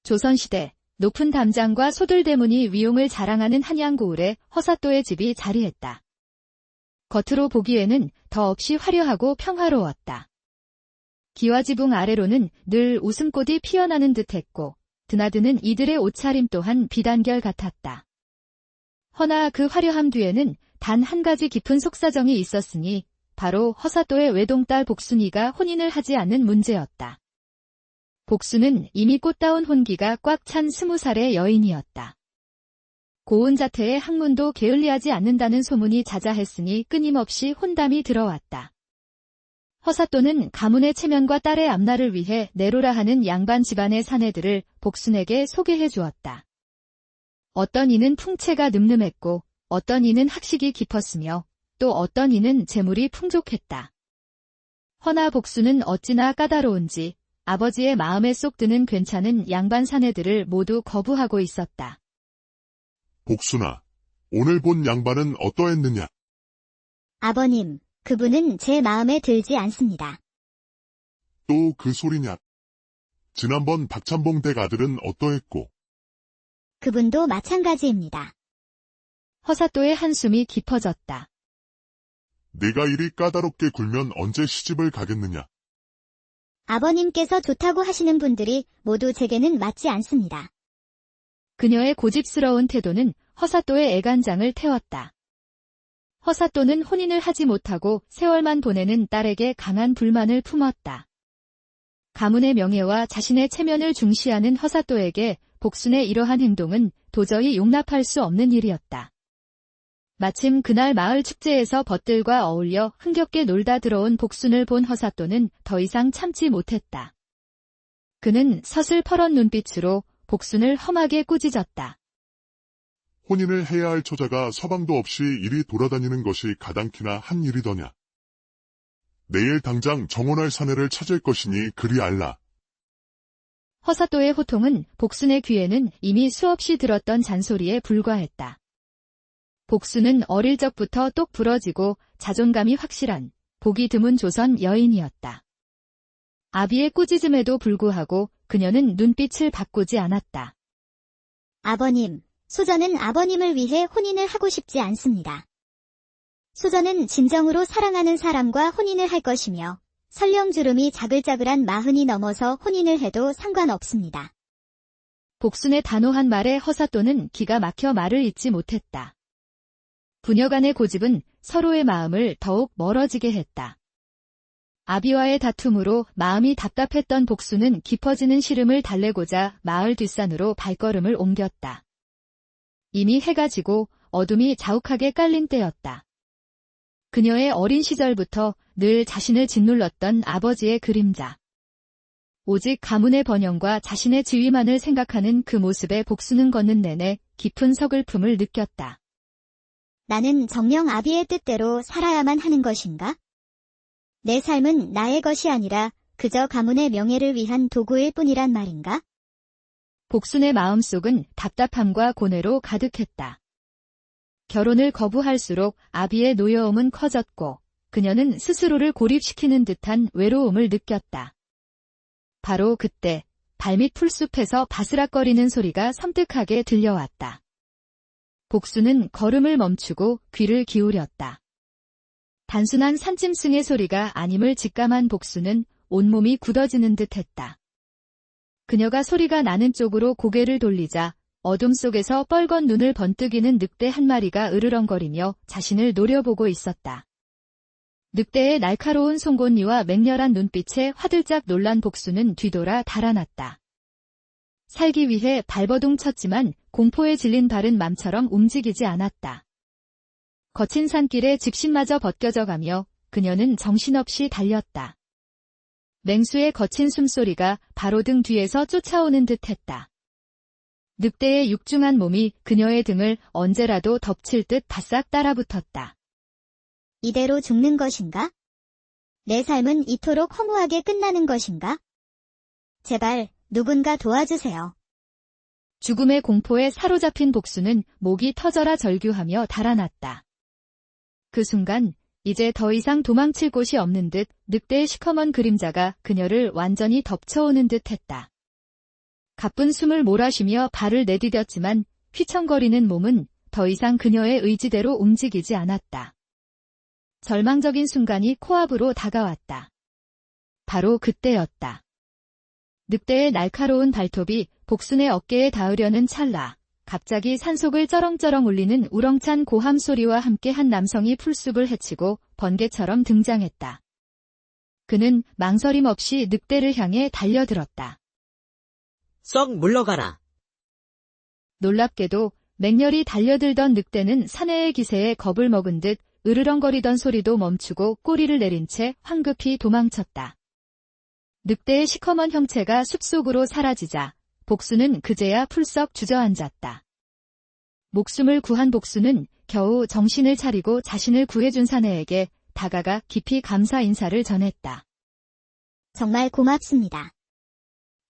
조선시대 높은 담장과 소들대문이 위용을 자랑하는 한양고을에 허사또의 집이 자리했다. 겉으로 보기에는 더없이 화려하고 평화로웠다. 기와지붕 아래로는 늘 웃음꽃이 피어나는 듯했고 드나드는 이들의 옷차림 또한 비단결 같았다. 허나 그 화려함 뒤에는 단 한 가지 깊은 속사정이 있었으니 바로 허사또의 외동딸 복순이가 혼인을 하지 않는 문제였다. 복순은 이미 꽃다운 혼기가 꽉 찬 20살의 여인이었다. 고운 자태의 학문도 게을리하지 않는다는 소문이 자자했으니 끊임없이 혼담이 들어왔다. 허사또는 가문의 체면과 딸의 앞날을 위해 내로라 하는 양반 집안의 사내들을 복순에게 소개해 주었다. 어떤 이는 풍채가 늠름했고 어떤 이는 학식이 깊었으며 또 어떤 이는 재물이 풍족했다. 허나 복순은 어찌나 까다로운지 아버지의 마음에 쏙 드는 괜찮은 양반 사내들을 모두 거부하고 있었다. 복순아, 오늘 본 양반은 어떠했느냐? 아버님, 그분은 제 마음에 들지 않습니다. 또 그 소리냐? 지난번 박찬봉 댁 아들은 어떠했고? 그분도 마찬가지입니다. 허사또의 한숨이 깊어졌다. 네가 이리 까다롭게 굴면 언제 시집을 가겠느냐? 아버님께서 좋다고 하시는 분들이 모두 제게는 맞지 않습니다. 그녀의 고집스러운 태도는 허사또의 애간장을 태웠다. 허사또는 혼인을 하지 못하고 세월만 보내는 딸에게 강한 불만을 품었다. 가문의 명예와 자신의 체면을 중시하는 허사또에게 복순의 이러한 행동은 도저히 용납할 수 없는 일이었다. 마침 그날 마을 축제에서 벗들과 어울려 흥겹게 놀다 들어온 복순을 본 허사또는 더 이상 참지 못했다. 그는 서슬퍼런 눈빛으로 복순을 험하게 꾸짖었다. 혼인을 해야 할 처자가 서방도 없이 이리 돌아다니는 것이 가당키나 한 일이더냐? 내일 당장 정원할 사내를 찾을 것이니 그리 알라. 허사또의 호통은 복순의 귀에는 이미 수없이 들었던 잔소리에 불과했다. 복순은 어릴 적부터 똑 부러지고 자존감이 확실한 보기 드문 조선 여인이었다. 아비의 꾸짖음에도 불구하고 그녀는 눈빛을 바꾸지 않았다. 아버님, 소저는 아버님을 위해 혼인을 하고 싶지 않습니다. 소저는 진정으로 사랑하는 사람과 혼인을 할 것이며 설령 주름이 자글자글한 40이 넘어서 혼인을 해도 상관없습니다. 복순의 단호한 말에 허사또는 기가 막혀 말을 잇지 못했다. 부녀간의 고집은 서로의 마음을 더욱 멀어지게 했다. 아비와의 다툼으로 마음이 답답했던 복순은 깊어지는 시름을 달래고자 마을 뒷산으로 발걸음을 옮겼다. 이미 해가 지고 어둠이 자욱하게 깔린 때였다. 그녀의 어린 시절부터 늘 자신을 짓눌렀던 아버지의 그림자. 오직 가문의 번영과 자신의 지위만을 생각하는 그 모습에 복순은 걷는 내내 깊은 서글픔을 느꼈다. 나는 정녕 아비의 뜻대로 살아야만 하는 것인가? 내 삶은 나의 것이 아니라 그저 가문의 명예를 위한 도구일 뿐이란 말인가? 복순의 마음속은 답답함과 고뇌로 가득했다. 결혼을 거부할수록 아비의 노여움은 커졌고 그녀는 스스로를 고립시키는 듯한 외로움을 느꼈다. 바로 그때 발밑 풀숲에서 바스락거리는 소리가 섬뜩하게 들려왔다. 복순은 걸음을 멈추고 귀를 기울였다. 단순한 산짐승의 소리가 아님을 직감한 복순은 온몸이 굳어지는 듯했다. 그녀가 소리가 나는 쪽으로 고개를 돌리자 어둠 속에서 뻘건 눈을 번뜩이는 늑대 한 마리가 으르렁거리며 자신을 노려보고 있었다. 늑대의 날카로운 송곳니와 맹렬한 눈빛에 화들짝 놀란 복순은 뒤돌아 달아났다. 살기 위해 발버둥 쳤지만 공포에 질린 발은 맘처럼 움직이지 않았다. 거친 산길에 직신마저 벗겨져가며 그녀는 정신없이 달렸다. 맹수의 거친 숨소리가 바로 등 뒤에서 쫓아오는 듯했다. 늑대의 육중한 몸이 그녀의 등을 언제라도 덮칠 듯 바싹 따라붙었다. 이대로 죽는 것인가? 내 삶은 이토록 허무하게 끝나는 것인가? 제발 누군가 도와주세요. 죽음의 공포에 사로잡힌 복순은 목이 터져라 절규하며 달아났다. 그 순간 이제 더 이상 도망칠 곳이 없는 듯 늑대의 시커먼 그림자가 그녀를 완전히 덮쳐오는 듯했다. 가쁜 숨을 몰아쉬며 발을 내디뎠지만 휘청거리는 몸은 더 이상 그녀의 의지대로 움직이지 않았다. 절망적인 순간이 코앞으로 다가왔다. 바로 그때였다. 늑대의 날카로운 발톱이 복순의 어깨에 닿으려는 찰나, 갑자기 산속을 쩌렁쩌렁 울리는 우렁찬 고함 소리와 함께 한 남성이 풀숲을 헤치고 번개처럼 등장했다. 그는 망설임 없이 늑대를 향해 달려들었다. 썩 물러가라. 놀랍게도 맹렬히 달려들던 늑대는 사내의 기세에 겁을 먹은 듯 으르렁거리던 소리도 멈추고 꼬리를 내린 채 황급히 도망쳤다. 늑대의 시커먼 형체가 숲속으로 사라지자 복순은 그제야 풀썩 주저앉았다. 목숨을 구한 복순은 겨우 정신을 차리고 자신을 구해준 사내에게 다가가 깊이 감사 인사를 전했다. 정말 고맙습니다.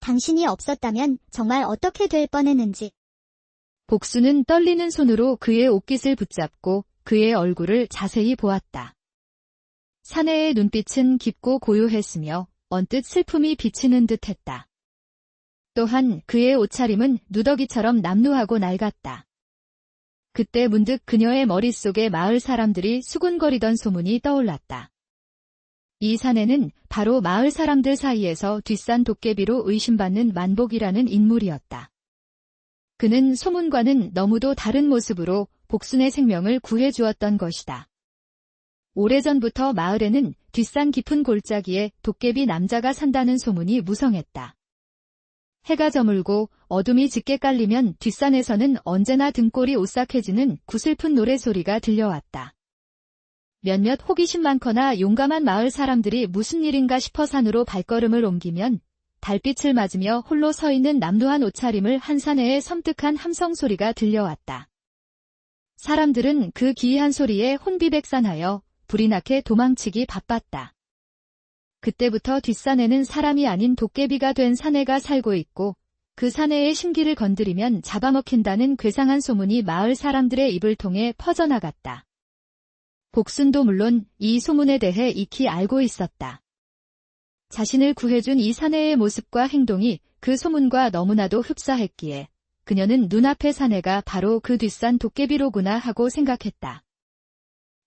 당신이 없었다면 정말 어떻게 될 뻔했는지. 복순은 떨리는 손으로 그의 옷깃을 붙잡고 그의 얼굴을 자세히 보았다. 사내의 눈빛은 깊고 고요했으며 언뜻 슬픔이 비치는 듯했다. 또한 그의 옷차림은 누더기처럼 남루하고 낡았다. 그때 문득 그녀의 머릿속에 마을 사람들이 수군거리던 소문이 떠올랐다. 이 사내는 바로 마을 사람들 사이에서 뒷산 도깨비로 의심받는 만복이라는 인물이었다. 그는 소문과는 너무도 다른 모습으로 복순의 생명을 구해주었던 것이다. 오래전부터 마을에는 뒷산 깊은 골짜기에 도깨비 남자가 산다는 소문이 무성했다. 해가 저물고 어둠이 짙게 깔리면 뒷산에서는 언제나 등골이 오싹해지는 구슬픈 노래소리가 들려왔다. 몇몇 호기심 많거나 용감한 마을 사람들이 무슨 일인가 싶어 산으로 발걸음을 옮기면 달빛을 맞으며 홀로 서 있는 남루한 옷차림을 한 사내의 섬뜩한 함성 소리가 들려왔다. 사람들은 그 기이한 소리에 혼비백산하여 불이 나게 도망치기 바빴다. 그때부터 뒷산에는 사람이 아닌 도깨비가 된 사내가 살고 있고 그 사내의 심기를 건드리면 잡아먹힌다는 괴상한 소문이 마을 사람들의 입을 통해 퍼져나갔다. 복순도 물론 이 소문에 대해 익히 알고 있었다. 자신을 구해준 이 사내의 모습과 행동이 그 소문과 너무나도 흡사했기에 그녀는 눈앞의 사내가 바로 그 뒷산 도깨비로구나 하고 생각했다.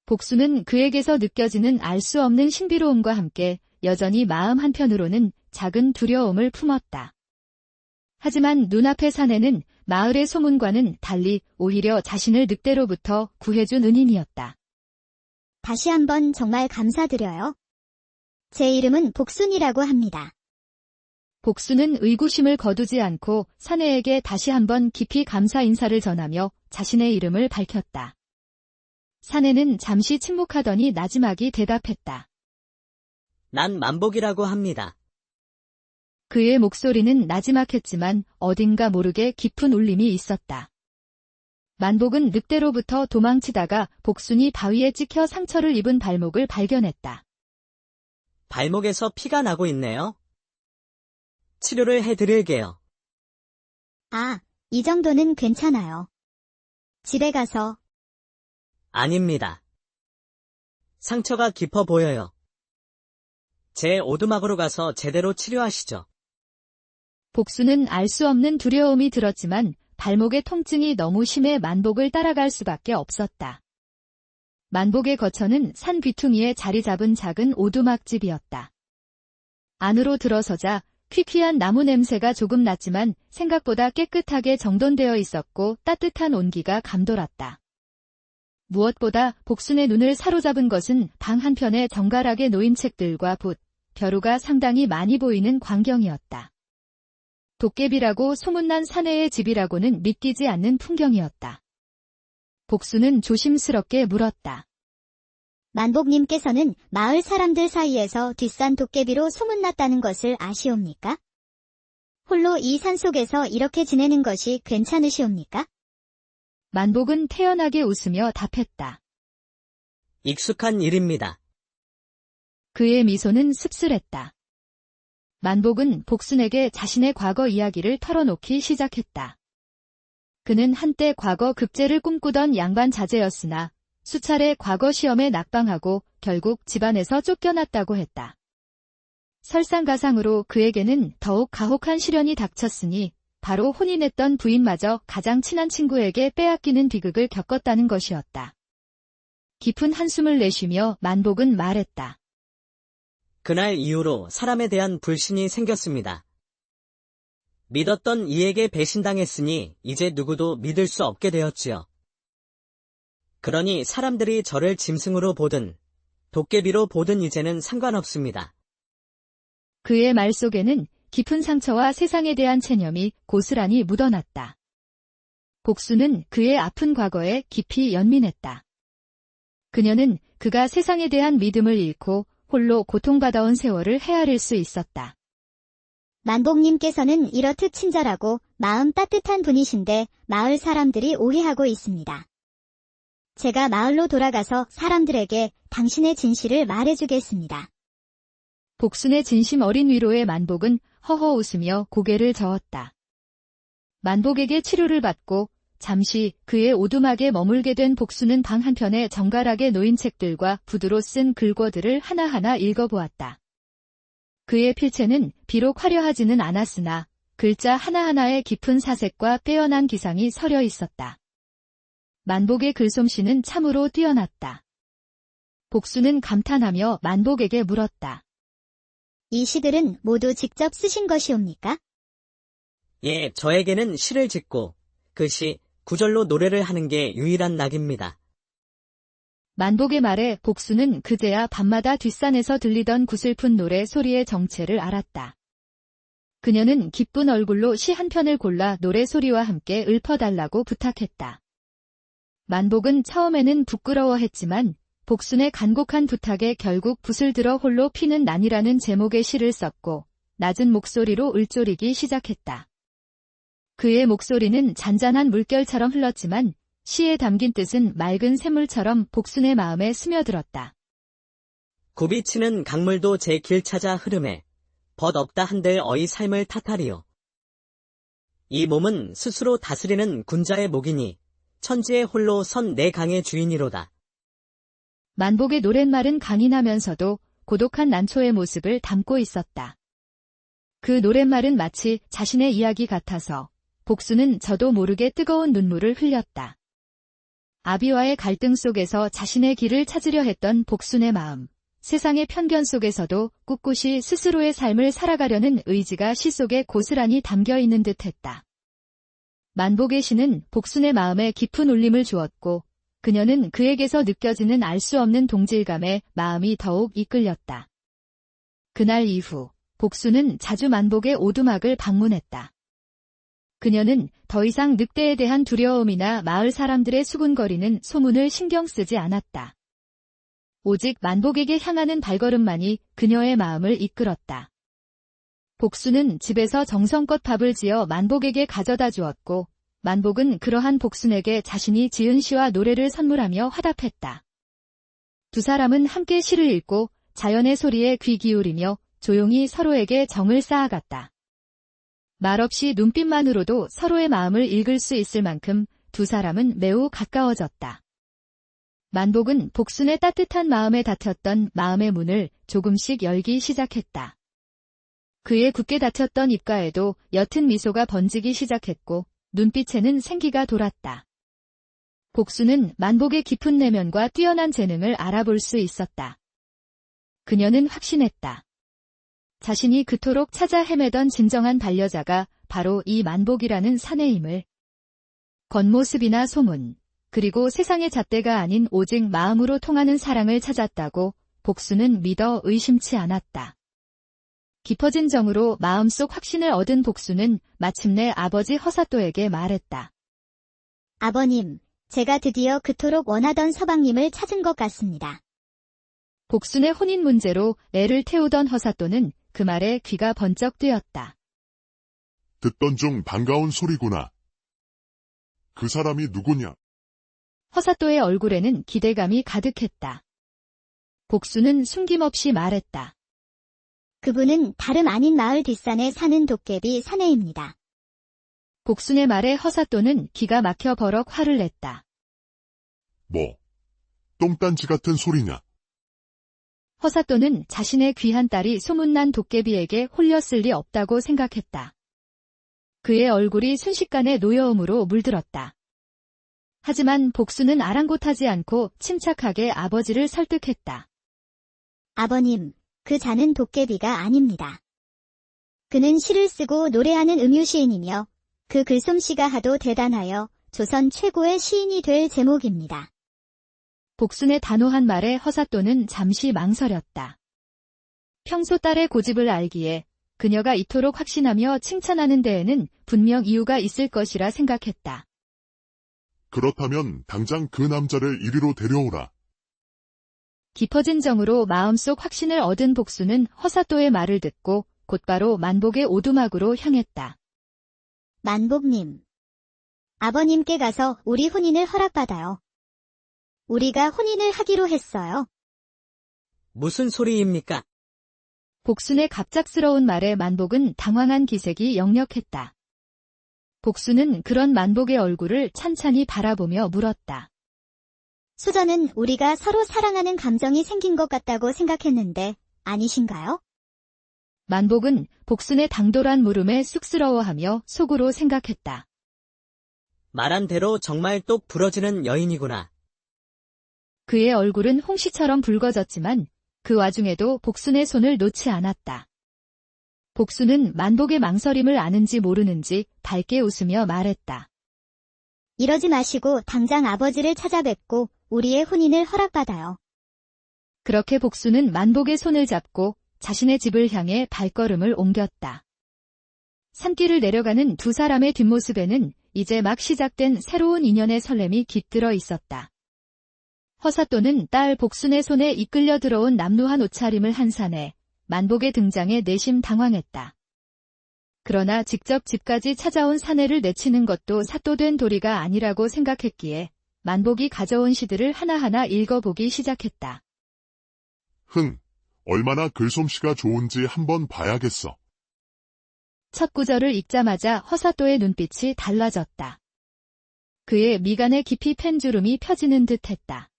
복순은 그에게서 느껴지는 알 수 없는 신비로움과 함께 여전히 마음 한편으로는 작은 두려움을 품었다. 하지만 눈앞의 사내는 마을의 소문과는 달리 오히려 자신을 늑대로부터 구해준 은인이었다. 다시 한번 정말 감사드려요. 제 이름은 복순이라고 합니다. 복순은 의구심을 거두지 않고 사내에게 다시 한번 깊이 감사 인사를 전하며 자신의 이름을 밝혔다. 사내는 잠시 침묵하더니 나지막이 대답했다. 난 만복이라고 합니다. 그의 목소리는 나지막했지만 어딘가 모르게 깊은 울림이 있었다. 만복은 늑대로부터 도망치다가 복순이 바위에 찍혀 상처를 입은 발목을 발견했다. 발목에서 피가 나고 있네요. 치료를 해드릴게요. 아, 이 정도는 괜찮아요. 집에 가서. 아닙니다. 상처가 깊어 보여요. 제 오두막으로 가서 제대로 치료하시죠. 복순은 알 수 없는 두려움이 들었지만 발목의 통증이 너무 심해 만복을 따라갈 수밖에 없었다. 만복의 거처는 산 귀퉁이에 자리 잡은 작은 오두막집이었다. 안으로 들어서자 퀴퀴한 나무 냄새가 조금 났지만 생각보다 깨끗하게 정돈되어 있었고 따뜻한 온기가 감돌았다. 무엇보다 복순의 눈을 사로잡은 것은 방 한편에 정갈하게 놓인 책들과 붓, 벼루가 상당히 많이 보이는 광경이었다. 도깨비라고 소문난 사내의 집이라고는 믿기지 않는 풍경이었다. 복순은 조심스럽게 물었다. 만복님께서는 마을 사람들 사이에서 뒷산 도깨비로 소문났다는 것을 아시옵니까? 홀로 이 산속에서 이렇게 지내는 것이 괜찮으시옵니까? 만복은 태연하게 웃으며 답했다. 익숙한 일입니다. 그의 미소는 씁쓸했다. 만복은 복순에게 자신의 과거 이야기를 털어놓기 시작했다. 그는 한때 과거 급제를 꿈꾸던 양반 자제였으나 수차례 과거 시험에 낙방하고 결국 집안에서 쫓겨났다고 했다. 설상가상으로 그에게는 더욱 가혹한 시련이 닥쳤으니 바로 혼인했던 부인마저 가장 친한 친구에게 빼앗기는 비극을 겪었다는 것이었다. 깊은 한숨을 내쉬며 만복은 말했다. 그날 이후로 사람에 대한 불신이 생겼습니다. 믿었던 이에게 배신당했으니 이제 누구도 믿을 수 없게 되었지요. 그러니 사람들이 저를 짐승으로 보든 도깨비로 보든 이제는 상관없습니다. 그의 말 속에는 깊은 상처와 세상에 대한 체념이 고스란히 묻어났다. 복수는 그의 아픈 과거에 깊이 연민했다. 그녀는 그가 세상에 대한 믿음을 잃고 홀로 고통받아온 세월을 헤아릴 수 있었다. 만복님께서는 이렇듯 친절하고 마음 따뜻한 분이신데 마을 사람들이 오해하고 있습니다. 제가 마을로 돌아가서 사람들에게 당신의 진실을 말해주겠습니다. 복순의 진심 어린 위로에 만복은 허허 웃으며 고개를 저었다. 만복에게 치료를 받고 잠시 그의 오두막에 머물게 된 복순은 방 한편에 정갈하게 놓인 책들과 붓으로 쓴 글궈들을 하나하나 읽어보았다. 그의 필체는 비록 화려하지는 않았으나 글자 하나하나에 깊은 사색과 빼어난 기상이 서려 있었다. 만복의 글솜씨는 참으로 뛰어났다. 복순은 감탄하며 만복에게 물었다. 이 시들은 모두 직접 쓰신 것이옵니까? 예, 저에게는 시를 짓고 그 시, 구절로 노래를 하는 게 유일한 낙입니다. 만복의 말에 복순은 그제야 밤마다 뒷산에서 들리던 구슬픈 노래 소리의 정체를 알았다. 그녀는 기쁜 얼굴로 시 한 편을 골라 노래 소리와 함께 읊어달라고 부탁했다. 만복은 처음에는 부끄러워했지만 복순의 간곡한 부탁에 결국 붓을 들어 홀로 피는 난이라는 제목의 시를 썼고 낮은 목소리로 읊조리기 시작했다. 그의 목소리는 잔잔한 물결처럼 흘렀지만 시에 담긴 뜻은 맑은 샘물처럼 복순의 마음에 스며들었다. 굽이치는 강물도 제 길 찾아 흐름에 벗 없다 한들 어이 삶을 탓하리요. 이 몸은 스스로 다스리는 군자의 목이니 천지에 홀로 선 내 강의 주인이로다. 만복의 노랫말은 강인하면서도 고독한 난초의 모습을 담고 있었다. 그 노랫말은 마치 자신의 이야기 같아서 복순은 저도 모르게 뜨거운 눈물을 흘렸다. 아비와의 갈등 속에서 자신의 길을 찾으려 했던 복순의 마음, 세상의 편견 속에서도 꿋꿋이 스스로의 삶을 살아가려는 의지가 시 속에 고스란히 담겨 있는 듯했다. 만복의 시는 복순의 마음에 깊은 울림을 주었고 그녀는 그에게서 느껴지는 알 수 없는 동질감에 마음이 더욱 이끌렸다. 그날 이후 복순은 자주 만복의 오두막을 방문했다. 그녀는 더 이상 늑대에 대한 두려움이나 마을 사람들의 수군거리는 소문을 신경 쓰지 않았다. 오직 만복에게 향하는 발걸음만이 그녀의 마음을 이끌었다. 복순은 집에서 정성껏 밥을 지어 만복에게 가져다 주었고 만복은 그러한 복순에게 자신이 지은 시와 노래를 선물하며 화답했다. 두 사람은 함께 시를 읽고 자연의 소리에 귀 기울이며 조용히 서로에게 정을 쌓아갔다. 말없이 눈빛만으로도 서로의 마음을 읽을 수 있을 만큼 두 사람은 매우 가까워졌다. 만복은 복순의 따뜻한 마음에 닫혔던 마음의 문을 조금씩 열기 시작했다. 그의 굳게 닫혔던 입가에도 옅은 미소가 번지기 시작했고 눈빛에는 생기가 돌았다. 복순은 만복의 깊은 내면과 뛰어난 재능을 알아볼 수 있었다. 그녀는 확신했다. 자신이 그토록 찾아 헤매던 진정한 반려자가 바로 이 만복이라는 사내임을. 겉모습이나 소문, 그리고 세상의 잣대가 아닌 오직 마음으로 통하는 사랑을 찾았다고 복순은 믿어 의심치 않았다. 깊어진 정으로 마음속 확신을 얻은 복순은 마침내 아버지 허사또에게 말했다. 아버님, 제가 드디어 그토록 원하던 서방님을 찾은 것 같습니다. 복순의 혼인 문제로 애를 태우던 허사또는 그 말에 귀가 번쩍 뜨였다. 듣던 중 반가운 소리구나. 그 사람이 누구냐? 허사또의 얼굴에는 기대감이 가득했다. 복순은 숨김없이 말했다. 그분은 다름 아닌 마을 뒷산에 사는 도깨비 사내입니다. 복순의 말에 허사또는 기가 막혀 버럭 화를 냈다. 뭐, 똥딴지 같은 소리냐? 허사또는 자신의 귀한 딸이 소문난 도깨비에게 홀렸을 리 없다고 생각했다. 그의 얼굴이 순식간에 노여움으로 물들었다. 하지만 복수는 아랑곳하지 않고 침착하게 아버지를 설득했다. 아버님, 그 자는 도깨비가 아닙니다. 그는 시를 쓰고 노래하는 음유시인이며 그 글솜씨가 하도 대단하여 조선 최고의 시인이 될 제목입니다. 복순의 단호한 말에 허사또는 잠시 망설였다. 평소 딸의 고집을 알기에 그녀가 이토록 확신하며 칭찬하는 데에는 분명 이유가 있을 것이라 생각했다. 그렇다면 당장 그 남자를 이리로 데려오라. 깊어진 정으로 마음속 확신을 얻은 복수는 허사또의 말을 듣고 곧바로 만복의 오두막으로 향했다. 만복님, 아버님께 가서 우리 혼인을 허락받아요. 우리가 혼인을 하기로 했어요. 무슨 소리입니까? 복순의 갑작스러운 말에 만복은 당황한 기색이 역력했다. 복순은 그런 만복의 얼굴을 찬찬히 바라보며 물었다. 수저는 우리가 서로 사랑하는 감정이 생긴 것 같다고 생각했는데 아니신가요? 만복은 복순의 당돌한 물음에 쑥스러워하며 속으로 생각했다. 말한 대로 정말 똑 부러지는 여인이구나. 그의 얼굴은 홍시처럼 붉어졌지만 그 와중에도 복순의 손을 놓지 않았다. 복순은 만복의 망설임을 아는지 모르는지 밝게 웃으며 말했다. 이러지 마시고 당장 아버지를 찾아뵙고 우리의 혼인을 허락받아요. 그렇게 복순은 만복의 손을 잡고 자신의 집을 향해 발걸음을 옮겼다. 산길을 내려가는 두 사람의 뒷모습에는 이제 막 시작된 새로운 인연의 설렘이 깃들어 있었다. 허사또는 딸 복순의 손에 이끌려 들어온 남루한 옷차림을 한 산에 만복의 등장에 내심 당황했다. 그러나 직접 집까지 찾아온 사내를 내치는 것도 사또된 도리가 아니라고 생각했기에 만복이 가져온 시들을 하나하나 읽어보기 시작했다. 얼마나 글솜씨가 좋은지 한번 봐야겠어. 첫 구절을 읽자마자 허사또의 눈빛이 달라졌다. 그의 미간에 깊이 팬 주름이 펴지는 듯했다.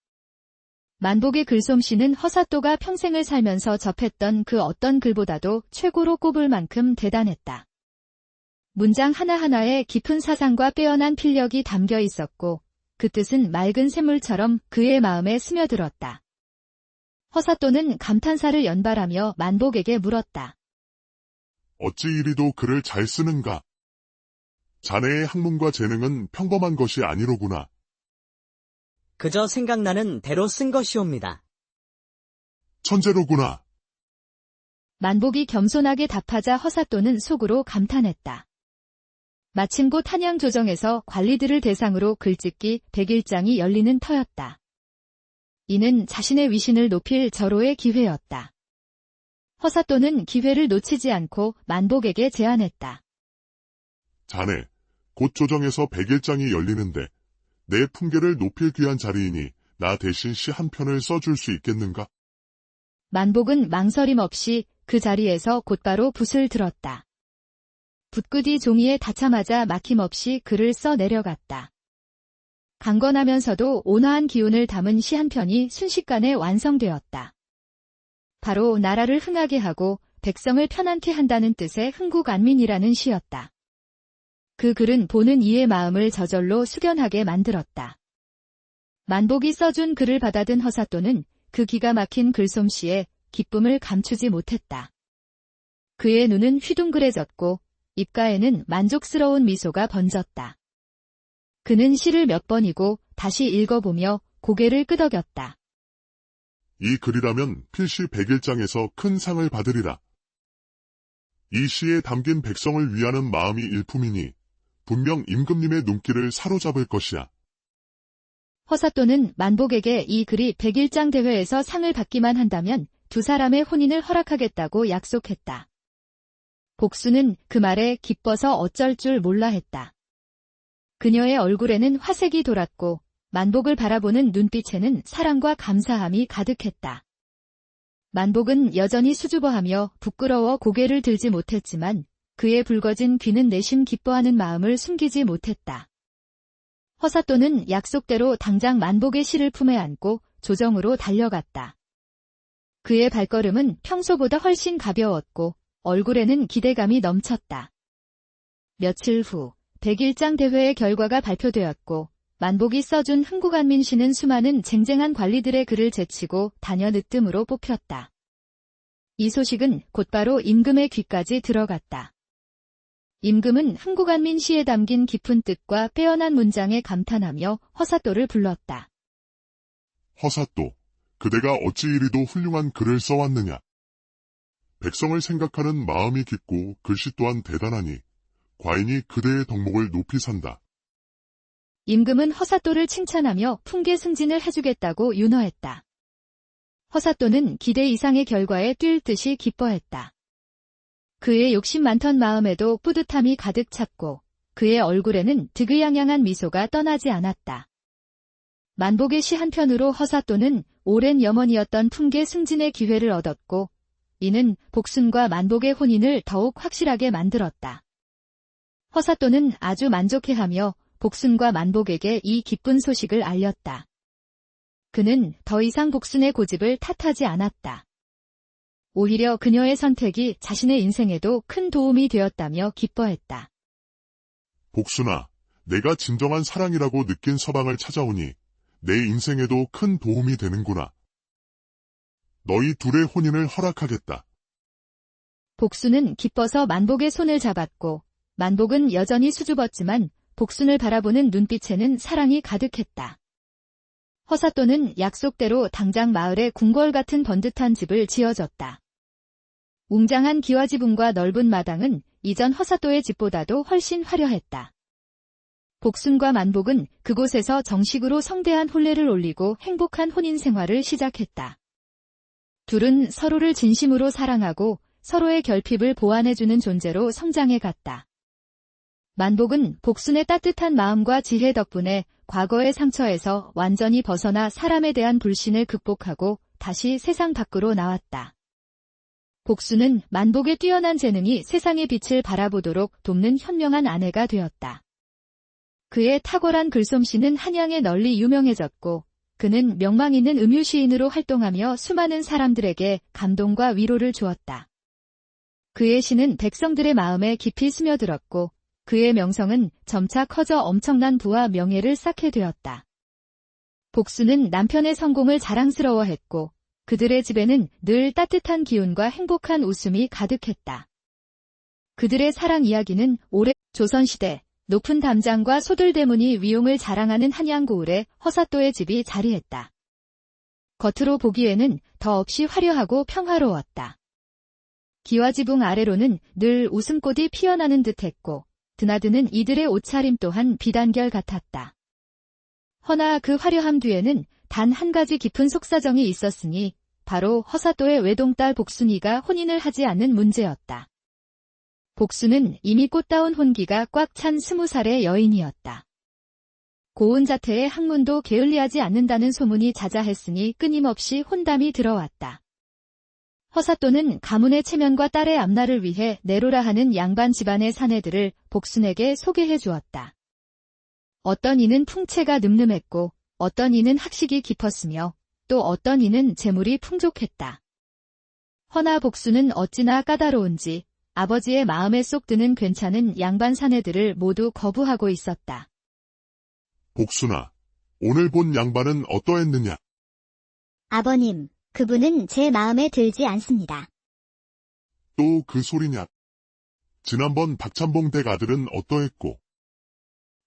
만복의 글솜씨는 허사또가 평생을 살면서 접했던 그 어떤 글보다도 최고로 꼽을 만큼 대단했다. 문장 하나하나에 깊은 사상과 빼어난 필력이 담겨 있었고 그 뜻은 맑은 샘물처럼 그의 마음에 스며들었다. 허사또는 감탄사를 연발하며 만복에게 물었다. 어찌 이리도 글을 잘 쓰는가? 자네의 학문과 재능은 평범한 것이 아니로구나. 그저 생각나는 대로 쓴 것이옵니다. 천재로구나. 만복이 겸손하게 답하자 허사또는 속으로 감탄했다. 마침 곧 한양조정에서 관리들을 대상으로 글짓기 100일장이 열리는 터였다. 이는 자신의 위신을 높일 절호의 기회였다. 허사또는 기회를 놓치지 않고 만복에게 제안했다. 자네, 곧 조정에서 100일장이 열리는데 내 품계를 높일 귀한 자리이니 나 대신 시 한 편을 써줄 수 있겠는가? 만복은 망설임 없이 그 자리에서 곧바로 붓을 들었다. 붓끝이 종이에 닿자마자 막힘없이 글을 써 내려갔다. 강건하면서도 온화한 기운을 담은 시 한 편이 순식간에 완성되었다. 바로 나라를 흥하게 하고 백성을 편안케 한다는 뜻의 흥국안민이라는 시였다. 그 글은 보는 이의 마음을 저절로 숙연하게 만들었다. 만복이 써준 글을 받아든 허사또는 그 기가 막힌 글솜씨에 기쁨을 감추지 못했다. 그의 눈은 휘둥그레졌고 입가에는 만족스러운 미소가 번졌다. 그는 시를 몇 번이고 다시 읽어보며 고개를 끄덕였다. 이 글이라면 필시 100일장에서 큰 상을 받으리라. 이 시에 담긴 백성을 위하는 마음이 일품이니 분명 임금님의 눈길을 사로잡을 것이야. 허사또는 만복에게 이 글이 100일장 대회에서 상을 받기만 한다면 두 사람의 혼인을 허락하겠다고 약속했다. 복수는 그 말에 기뻐서 어쩔 줄 몰라 했다. 그녀의 얼굴에는 화색이 돌았고 만복을 바라보는 눈빛에는 사랑과 감사함이 가득했다. 만복은 여전히 수줍어하며 부끄러워 고개를 들지 못했지만 그의 붉어진 귀는 내심 기뻐하는 마음을 숨기지 못했다. 허사또는 약속대로 당장 만복의 시를 품에 안고 조정으로 달려갔다. 그의 발걸음은 평소보다 훨씬 가벼웠고 얼굴에는 기대감이 넘쳤다. 며칠 후 백일장 대회의 결과가 발표되었고 만복이 써준 흥국안민시는 수많은 쟁쟁한 관리들의 글을 제치고 단연 으뜸으로 뽑혔다. 이 소식은 곧바로 임금의 귀까지 들어갔다. 임금은 흥국안민시에 담긴 깊은 뜻과 빼어난 문장에 감탄하며 허사또를 불렀다. 허사또, 그대가 어찌 이리도 훌륭한 글을 써왔느냐. 백성을 생각하는 마음이 깊고 글씨 또한 대단하니 과인이 그대의 덕목을 높이 산다. 임금은 허사또를 칭찬하며 풍계 승진을 해주겠다고 윤허했다. 허사또는 기대 이상의 결과에 뛸 듯이 기뻐했다. 그의 욕심 많던 마음에도 뿌듯함이 가득 찼고 그의 얼굴에는 득의양양한 미소가 떠나지 않았다. 만복의 시 한 편으로 허사또는 오랜 염원이었던 풍계 승진의 기회를 얻었고 이는 복순과 만복의 혼인을 더욱 확실하게 만들었다. 허사또는 아주 만족해하며 복순과 만복에게 이 기쁜 소식을 알렸다. 그는 더 이상 복순의 고집을 탓하지 않았다. 오히려 그녀의 선택이 자신의 인생에도 큰 도움이 되었다며 기뻐했다. 복순아, 내가 진정한 사랑이라고 느낀 서방을 찾아오니 내 인생에도 큰 도움이 되는구나. 너희 둘의 혼인을 허락하겠다. 복순은 기뻐서 만복의 손을 잡았고 만복은 여전히 수줍었지만 복순을 바라보는 눈빛에는 사랑이 가득했다. 허사또는 약속대로 당장 마을에 궁궐 같은 번듯한 집을 지어줬다. 웅장한 기와지붕과 넓은 마당은 이전 허사또의 집보다도 훨씬 화려했다. 복순과 만복은 그곳에서 정식으로 성대한 혼례를 올리고 행복한 혼인 생활을 시작했다. 둘은 서로를 진심으로 사랑하고 서로의 결핍을 보완해주는 존재로 성장해 갔다. 만복은 복순의 따뜻한 마음과 지혜 덕분에 과거의 상처에서 완전히 벗어나 사람에 대한 불신을 극복하고 다시 세상 밖으로 나왔다. 복순은 만복의 뛰어난 재능이 세상의 빛을 바라보도록 돕는 현명한 아내가 되었다. 그의 탁월한 글솜씨는 한양에 널리 유명해졌고 그는 명망 있는 음유시인으로 활동하며 수많은 사람들에게 감동과 위로를 주었다. 그의 시는 백성들의 마음에 깊이 스며들었고 그의 명성은 점차 커져 엄청난 부와 명예를 쌓게 되었다. 복순은 남편의 성공을 자랑스러워했고 그들의 집에는 늘 따뜻한 기운과 행복한 웃음이 가득했다. 그들의 사랑 이야기는 오래 조선시대 높은 담장과 소들대문이 위용을 자랑하는 한양고을에 허사또의 집이 자리했다. 겉으로 보기에는 더없이 화려하고 평화로웠다. 기와지붕 아래로는 늘 웃음꽃이 피어나는 듯했고 드나드는 이들의 옷차림 또한 비단결 같았다. 허나 그 화려함 뒤에는 단 한 가지 깊은 속사정이 있었으니 바로 허사또의 외동딸 복순이가 혼인을 하지 않는 문제였다. 복순은 이미 꽃다운 혼기가 꽉 찬 20살의 여인이었다. 고운 자태의 학문도 게을리하지 않는다는 소문이 자자했으니 끊임없이 혼담이 들어왔다. 허사또는 가문의 체면과 딸의 앞날을 위해 내로라 하는 양반 집안의 사내들을 복순에게 소개해 주었다. 어떤 이는 풍채가 늠름했고 어떤 이는 학식이 깊었으며 또 어떤 이는 재물이 풍족했다. 허나 복순은 어찌나 까다로운지 아버지의 마음에 쏙 드는 괜찮은 양반 사내들을 모두 거부하고 있었다. 복순아, 오늘 본 양반은 어떠했느냐? 아버님, 그분은 제 마음에 들지 않습니다. 또 그 소리냐? 지난번 박찬봉 댁 아들은 어떠했고?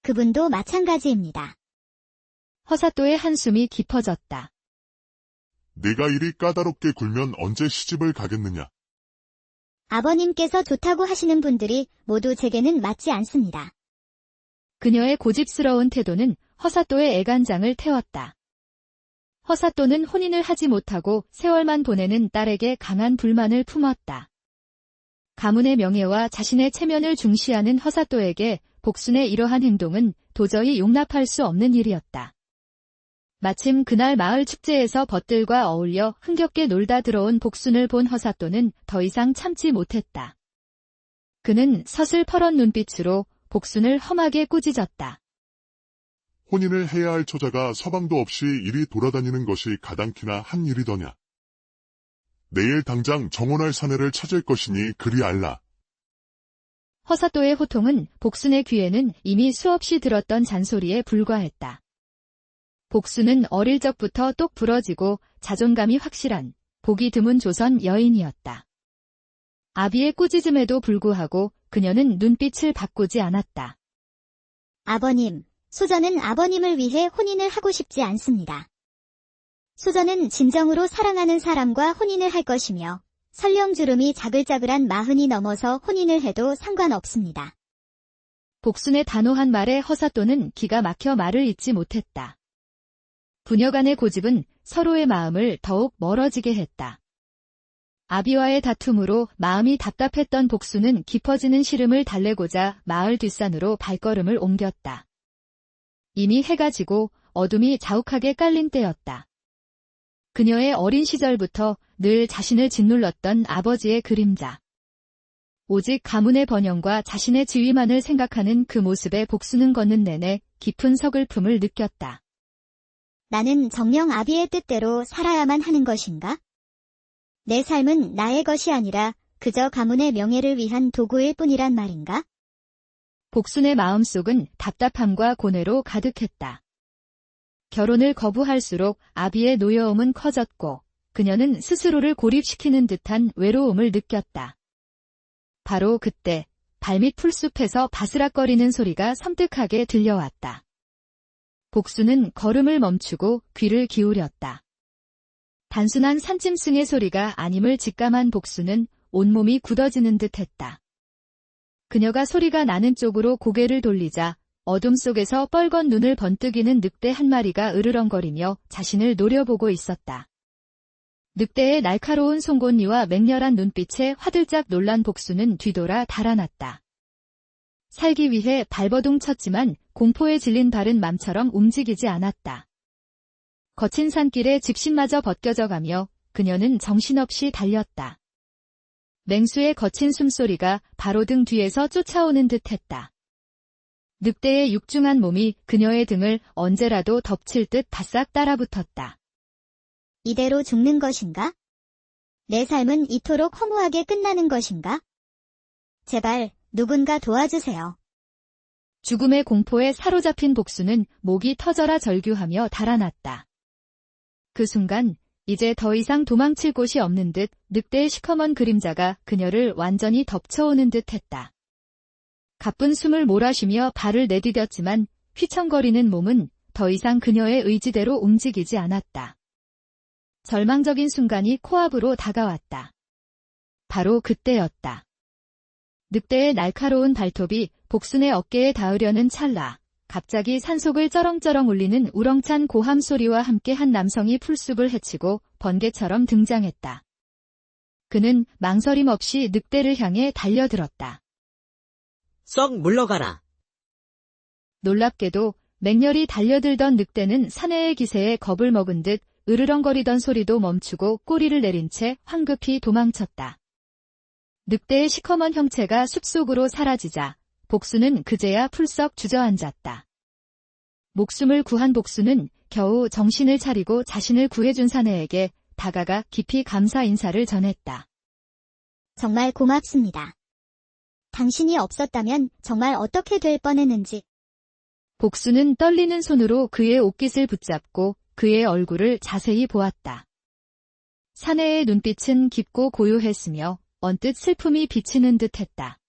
그분도 마찬가지입니다. 허사또의 한숨이 깊어졌다. 네가 이리 까다롭게 굴면 언제 시집을 가겠느냐? 아버님께서 좋다고 하시는 분들이 모두 제게는 맞지 않습니다. 그녀의 고집스러운 태도는 허사또의 애간장을 태웠다. 허사또는 혼인을 하지 못하고 세월만 보내는 딸에게 강한 불만을 품었다. 가문의 명예와 자신의 체면을 중시하는 허사또에게 복순의 이러한 행동은 도저히 용납할 수 없는 일이었다. 마침 그날 마을 축제에서 벗들과 어울려 흥겹게 놀다 들어온 복순을 본 허사또는 더 이상 참지 못했다. 그는 서슬퍼런 눈빛으로 복순을 험하게 꾸짖었다. 혼인을 해야 할 처자가 서방도 없이 이리 돌아다니는 것이 가당키나 한 일이더냐. 내일 당장 정혼할 사내를 찾을 것이니 그리 알라. 허사또의 호통은 복순의 귀에는 이미 수없이 들었던 잔소리에 불과했다. 복순은 어릴 적부터 똑 부러지고 자존감이 확실한 보기 드문 조선 여인이었다. 아비의 꾸짖음에도 불구하고 그녀는 눈빛을 바꾸지 않았다. 아버님, 소저는 아버님을 위해 혼인을 하고 싶지 않습니다. 소저는 진정으로 사랑하는 사람과 혼인을 할 것이며 설령주름이 자글자글한 40이 넘어서 혼인을 해도 상관없습니다. 복순의 단호한 말에 허사또는 기가 막혀 말을 잇지 못했다. 부녀간의 고집은 서로의 마음을 더욱 멀어지게 했다. 아비와의 다툼으로 마음이 답답했던 복순은 깊어지는 시름을 달래고자 마을 뒷산으로 발걸음을 옮겼다. 이미 해가 지고 어둠이 자욱하게 깔린 때였다. 그녀의 어린 시절부터 늘 자신을 짓눌렀던 아버지의 그림자. 오직 가문의 번영과 자신의 지위만을 생각하는 그 모습에 복순은 걷는 내내 깊은 서글픔을 느꼈다. 나는 정녕 아비의 뜻대로 살아야만 하는 것인가? 내 삶은 나의 것이 아니라 그저 가문의 명예를 위한 도구일 뿐이란 말인가? 복순의 마음속은 답답함과 고뇌로 가득했다. 결혼을 거부할수록 아비의 노여움은 커졌고 그녀는 스스로를 고립시키는 듯한 외로움을 느꼈다. 바로 그때 발밑 풀숲에서 바스락거리는 소리가 섬뜩하게 들려왔다. 복순은 걸음을 멈추고 귀를 기울였다. 단순한 산짐승의 소리가 아님을 직감한 복순은 온몸이 굳어지는 듯했다. 그녀가 소리가 나는 쪽으로 고개를 돌리자 어둠 속에서 뻘건 눈을 번뜩이는 늑대 한 마리가 으르렁거리며 자신을 노려보고 있었다. 늑대의 날카로운 송곳니와 맹렬한 눈빛에 화들짝 놀란 복순은 뒤돌아 달아났다. 살기 위해 발버둥 쳤지만 공포에 질린 발은 맘처럼 움직이지 않았다. 거친 산길에 집신마저 벗겨져가며 그녀는 정신없이 달렸다. 맹수의 거친 숨소리가 바로 등 뒤에서 쫓아오는 듯했다. 늑대의 육중한 몸이 그녀의 등을 언제라도 덮칠 듯 바싹 따라붙었다. 이대로 죽는 것인가? 내 삶은 이토록 허무하게 끝나는 것인가? 제발 누군가 도와주세요. 죽음의 공포에 사로잡힌 복순은 목이 터져라 절규하며 달아났다. 그 순간 이제 더 이상 도망칠 곳이 없는 듯 늑대의 시커먼 그림자가 그녀를 완전히 덮쳐오는 듯했다. 가쁜 숨을 몰아쉬며 발을 내디뎠지만 휘청거리는 몸은 더 이상 그녀의 의지대로 움직이지 않았다. 절망적인 순간이 코앞으로 다가왔다. 바로 그때였다. 늑대의 날카로운 발톱이 복순의 어깨에 닿으려는 찰나, 갑자기 산속을 쩌렁쩌렁 울리는 우렁찬 고함 소리와 함께 한 남성이 풀숲을 헤치고 번개처럼 등장했다. 그는 망설임 없이 늑대를 향해 달려들었다. 썩 물러가라. 놀랍게도 맹렬히 달려들던 늑대는 사내의 기세에 겁을 먹은 듯 으르렁거리던 소리도 멈추고 꼬리를 내린 채 황급히 도망쳤다. 늑대의 시커먼 형체가 숲속으로 사라지자 복순은 그제야 풀썩 주저앉았다. 목숨을 구한 복순은 겨우 정신을 차리고 자신을 구해준 사내에게 다가가 깊이 감사 인사를 전했다. 정말 고맙습니다. 당신이 없었다면 정말 어떻게 될 뻔했는지. 복순은 떨리는 손으로 그의 옷깃을 붙잡고 그의 얼굴을 자세히 보았다. 사내의 눈빛은 깊고 고요했으며 언뜻 슬픔이 비치는 듯했다.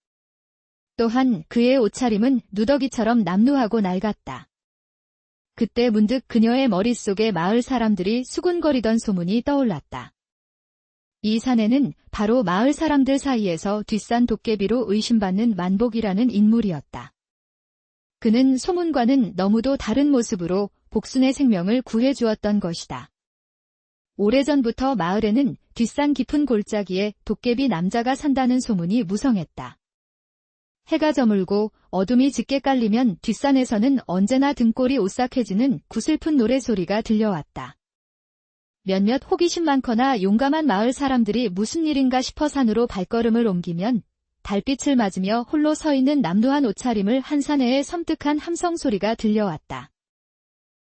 또한 그의 옷차림은 누더기처럼 남루하고 낡았다. 그때 문득 그녀의 머릿속에 마을 사람들이 수군거리던 소문이 떠올랐다. 이 사내는 바로 마을 사람들 사이에서 뒷산 도깨비로 의심받는 만복이라는 인물이었다. 그는 소문과는 너무도 다른 모습으로 복순의 생명을 구해주었던 것이다. 오래전부터 마을에는 뒷산 깊은 골짜기에 도깨비 남자가 산다는 소문이 무성했다. 해가 저물고 어둠이 짙게 깔리면 뒷산에서는 언제나 등골이 오싹해지는 구슬픈 노래소리가 들려왔다. 몇몇 호기심 많거나 용감한 마을 사람들이 무슨 일인가 싶어 산으로 발걸음을 옮기면 달빛을 맞으며 홀로 서 있는 남루한 옷차림을 한 사내의 섬뜩한 함성 소리가 들려왔다.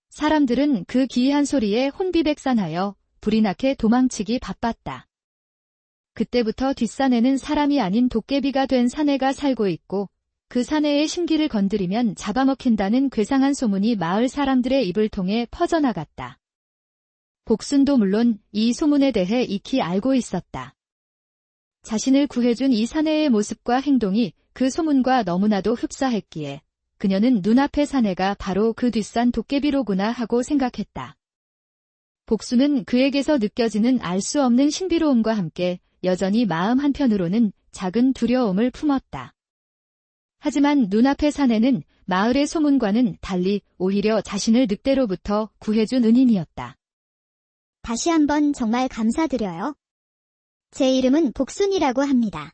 사람들은 그 기이한 소리에 혼비백산하여 불이 나게 도망치기 바빴다. 그때부터 뒷산에는 사람이 아닌 도깨비가 된 사내가 살고 있고 그 사내의 심기를 건드리면 잡아먹힌다는 괴상한 소문이 마을 사람들의 입을 통해 퍼져나갔다. 복순도 물론 이 소문에 대해 익히 알고 있었다. 자신을 구해준 이 사내의 모습과 행동이 그 소문과 너무나도 흡사했기에 그녀는 눈앞의 사내가 바로 그 뒷산 도깨비로구나 하고 생각했다. 복순은 그에게서 느껴지는 알 수 없는 신비로움과 함께 여전히 마음 한편으로는 작은 두려움을 품었다. 하지만 눈앞의 사내는 마을의 소문과는 달리 오히려 자신을 늑대로부터 구해준 은인이었다. 다시 한번 정말 감사드려요. 제 이름은 복순이라고 합니다.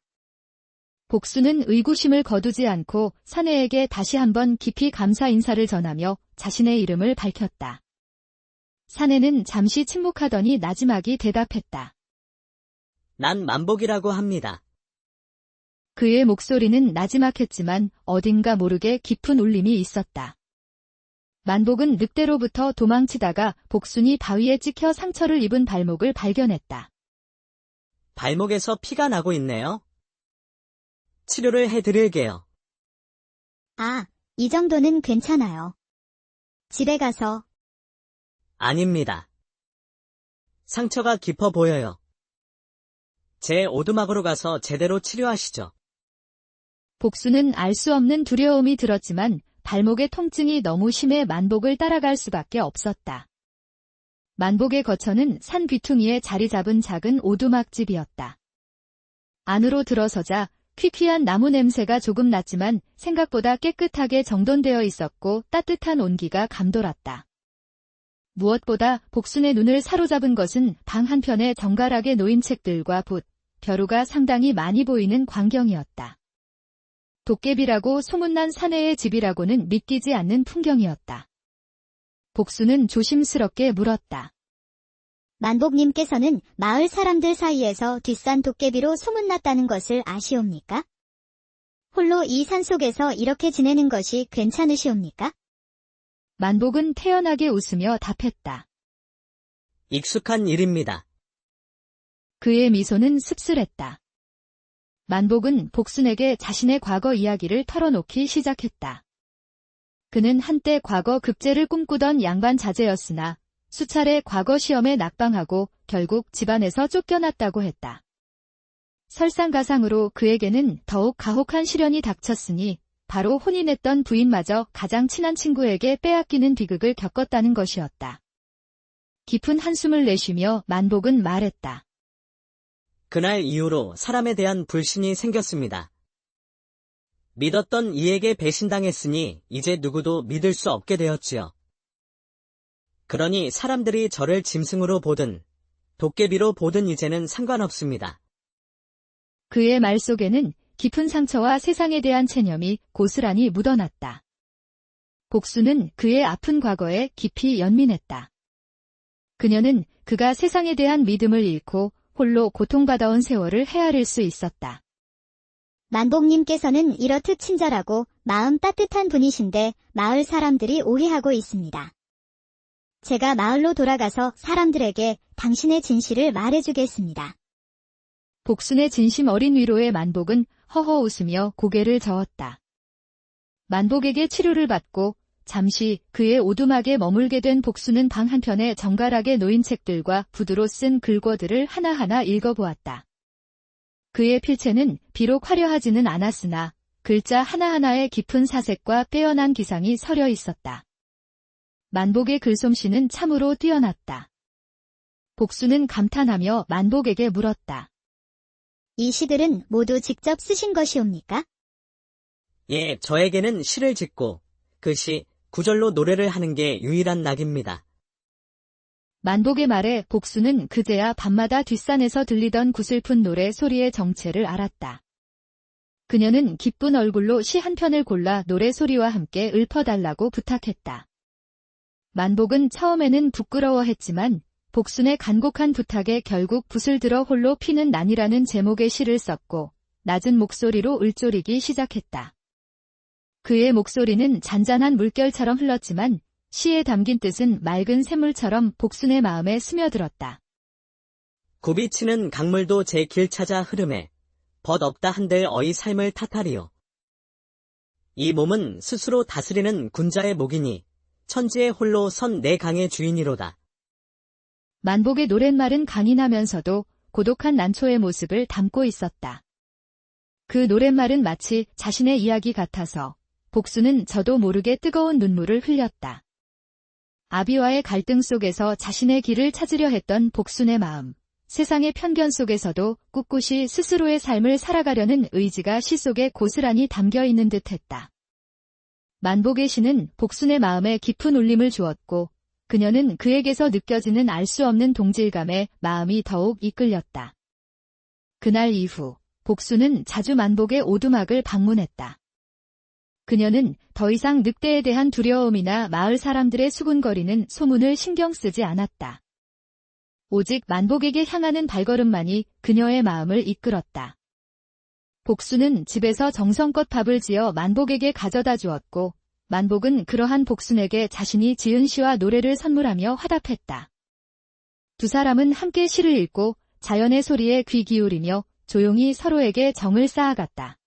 복순은 의구심을 거두지 않고 사내에게 다시 한번 깊이 감사 인사를 전하며 자신의 이름을 밝혔다. 사내는 잠시 침묵하더니 나지막이 대답했다. 난 만복이라고 합니다. 그의 목소리는 나지막했지만 어딘가 모르게 깊은 울림이 있었다. 만복은 늑대로부터 도망치다가 복순이 바위에 찍혀 상처를 입은 발목을 발견했다. 발목에서 피가 나고 있네요. 치료를 해드릴게요. 아, 이 정도는 괜찮아요. 집에 가서. 아닙니다. 상처가 깊어 보여요. 제 오두막으로 가서 제대로 치료하시죠. 복순은 알 수 없는 두려움이 들었지만 발목의 통증이 너무 심해 만복을 따라갈 수밖에 없었다. 만복의 거처는 산 귀퉁이에 자리 잡은 작은 오두막집이었다. 안으로 들어서자 퀴퀴한 나무 냄새가 조금 났지만 생각보다 깨끗하게 정돈되어 있었고 따뜻한 온기가 감돌았다. 무엇보다 복순의 눈을 사로잡은 것은 방 한편에 정갈하게 놓인 책들과 붓, 벼루가 상당히 많이 보이는 광경이었다. 도깨비라고 소문난 사내의 집이라고는 믿기지 않는 풍경이었다. 복순은 조심스럽게 물었다. 만복님께서는 마을 사람들 사이에서 뒷산 도깨비로 소문났다는 것을 아시옵니까? 홀로 이 산속에서 이렇게 지내는 것이 괜찮으시옵니까? 만복은 태연하게 웃으며 답했다. 익숙한 일입니다. 그의 미소는 씁쓸했다. 만복은 복순에게 자신의 과거 이야기를 털어놓기 시작했다. 그는 한때 과거 급제를 꿈꾸던 양반 자제였으나 수차례 과거 시험에 낙방하고 결국 집안에서 쫓겨났다고 했다. 설상가상으로 그에게는 더욱 가혹한 시련이 닥쳤으니 바로 혼인했던 부인마저 가장 친한 친구에게 빼앗기는 비극을 겪었다는 것이었다. 깊은 한숨을 내쉬며 만복은 말했다. 그날 이후로 사람에 대한 불신이 생겼습니다. 믿었던 이에게 배신당했으니 이제 누구도 믿을 수 없게 되었지요. 그러니 사람들이 저를 짐승으로 보든 도깨비로 보든 이제는 상관없습니다. 그의 말 속에는 깊은 상처와 세상에 대한 체념이 고스란히 묻어났다. 복순은 그의 아픈 과거에 깊이 연민했다. 그녀는 그가 세상에 대한 믿음을 잃고 홀로 고통받아온 세월을 헤아릴 수 있었다. 만복님께서는 이렇듯 친절하고 마음 따뜻한 분이신데 마을 사람들이 오해하고 있습니다. 제가 마을로 돌아가서 사람들에게 당신의 진실을 말해주겠습니다. 복순의 진심 어린 위로에 만복은 허허 웃으며 고개를 저었다. 만복에게 치료를 받고 잠시 그의 오두막에 머물게 된 복순은 방 한편에 정갈하게 놓인 책들과 붓으로 쓴 글궈들을 하나하나 읽어보았다. 그의 필체는 비록 화려하지는 않았으나 글자 하나하나에 깊은 사색과 빼어난 기상이 서려 있었다. 만복의 글솜씨는 참으로 뛰어났다. 복순은 감탄하며 만복에게 물었다. 이 시들은 모두 직접 쓰신 것이옵니까? 예, 저에게는 시를 짓고 그 시 구절로 노래를 하는 게 유일한 낙입니다. 만복의 말에 복순은 그제야 밤마다 뒷산에서 들리던 구슬픈 노래 소리의 정체를 알았다. 그녀는 기쁜 얼굴로 시 한 편을 골라 노래 소리와 함께 읊어달라고 부탁했다. 만복은 처음에는 부끄러워했지만 복순의 간곡한 부탁에 결국 붓을 들어 홀로 피는 난이라는 제목의 시를 썼고 낮은 목소리로 읊조리기 시작했다. 그의 목소리는 잔잔한 물결처럼 흘렀지만 시에 담긴 뜻은 맑은 샘물처럼 복순의 마음에 스며들었다. 굽이 치는 강물도 제 길 찾아 흐름에 벗 없다 한들 어이 삶을 탓하리요. 이 몸은 스스로 다스리는 군자의 목이니 천지에 홀로 선 내 강의 주인이로다. 만복의 노랫말은 강인하면서도 고독한 난초의 모습을 담고 있었다. 그 노랫말은 마치 자신의 이야기 같아서 복수는 저도 모르게 뜨거운 눈물을 흘렸다. 아비와의 갈등 속에서 자신의 길을 찾으려 했던 복순의 마음, 세상의 편견 속에서도 꿋꿋이 스스로의 삶을 살아가려는 의지가 시 속에 고스란히 담겨 있는 듯했다. 만복의 시는 복순의 마음에 깊은 울림을 주었고 그녀는 그에게서 느껴지는 알 수 없는 동질감에 마음이 더욱 이끌렸다. 그날 이후 복순은 자주 만복의 오두막을 방문했다. 그녀는 더 이상 늑대에 대한 두려움이나 마을 사람들의 수군거리는 소문을 신경 쓰지 않았다. 오직 만복에게 향하는 발걸음만이 그녀의 마음을 이끌었다. 복순은 집에서 정성껏 밥을 지어 만복에게 가져다 주었고 만복은 그러한 복순에게 자신이 지은 시와 노래를 선물하며 화답했다. 두 사람은 함께 시를 읽고 자연의 소리에 귀 기울이며 조용히 서로에게 정을 쌓아갔다.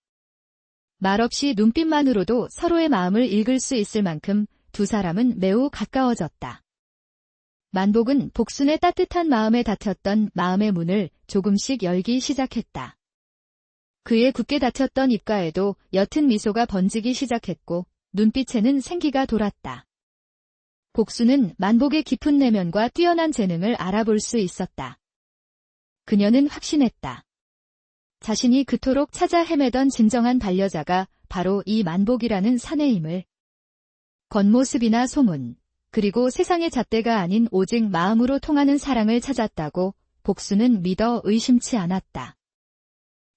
말없이 눈빛만으로도 서로의 마음을 읽을 수 있을 만큼 두 사람은 매우 가까워졌다. 만복은 복순의 따뜻한 마음에 닫혔던 마음의 문을 조금씩 열기 시작했다. 그의 굳게 닫혔던 입가에도 옅은 미소가 번지기 시작했고 눈빛에는 생기가 돌았다. 복순은 만복의 깊은 내면과 뛰어난 재능을 알아볼 수 있었다. 그녀는 확신했다. 자신이 그토록 찾아 헤매던 진정한 반려자가 바로 이 만복이라는 사내임을. 겉모습이나 소문, 그리고 세상의 잣대가 아닌 오직 마음으로 통하는 사랑을 찾았다고 복순은 믿어 의심치 않았다.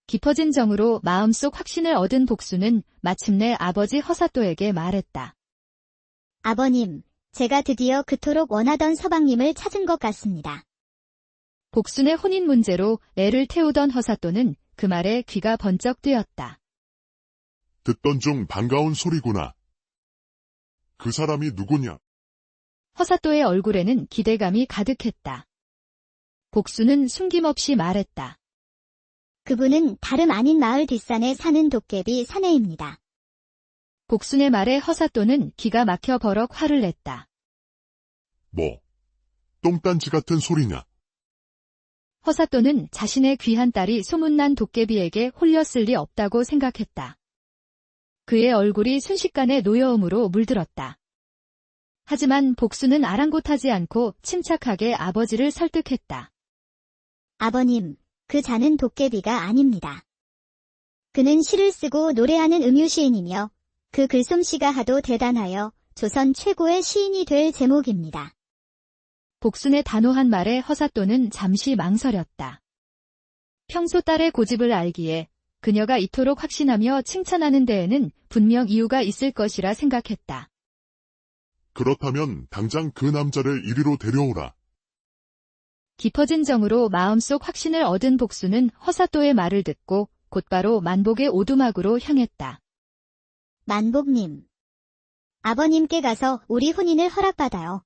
깊어진 정으로 마음속 확신을 얻은 복순은 마침내 아버지 허사또에게 말했다. 아버님, 제가 드디어 그토록 원하던 서방님을 찾은 것 같습니다. 복순의 혼인 문제로 애를 태우던 허사또는 그 말에 귀가 번쩍 뜨였다. 듣던 중 반가운 소리구나. 그 사람이 누구냐? 허사또의 얼굴에는 기대감이 가득했다. 복순은 숨김없이 말했다. 그분은 다름 아닌 마을 뒷산에 사는 도깨비 사내입니다. 복순의 말에 허사또는 기가 막혀 버럭 화를 냈다. 뭐, 똥딴지 같은 소리냐? 허사또는 자신의 귀한 딸이 소문난 도깨비에게 홀렸을 리 없다고 생각했다. 그의 얼굴이 순식간에 노여움으로 물들었다. 하지만 복순은 아랑곳하지 않고 침착하게 아버지를 설득했다. 아버님, 그 자는 도깨비가 아닙니다. 그는 시를 쓰고 노래하는 음유시인이며 그 글솜씨가 하도 대단하여 조선 최고의 시인이 될 제목입니다. 복순의 단호한 말에 허사또는 잠시 망설였다. 평소 딸의 고집을 알기에 그녀가 이토록 확신하며 칭찬하는 데에는 분명 이유가 있을 것이라 생각했다. 그렇다면 당장 그 남자를 이리로 데려오라. 깊어진 정으로 마음속 확신을 얻은 복순은 허사또의 말을 듣고 곧바로 만복의 오두막으로 향했다. 만복님, 아버님께 가서 우리 혼인을 허락받아요.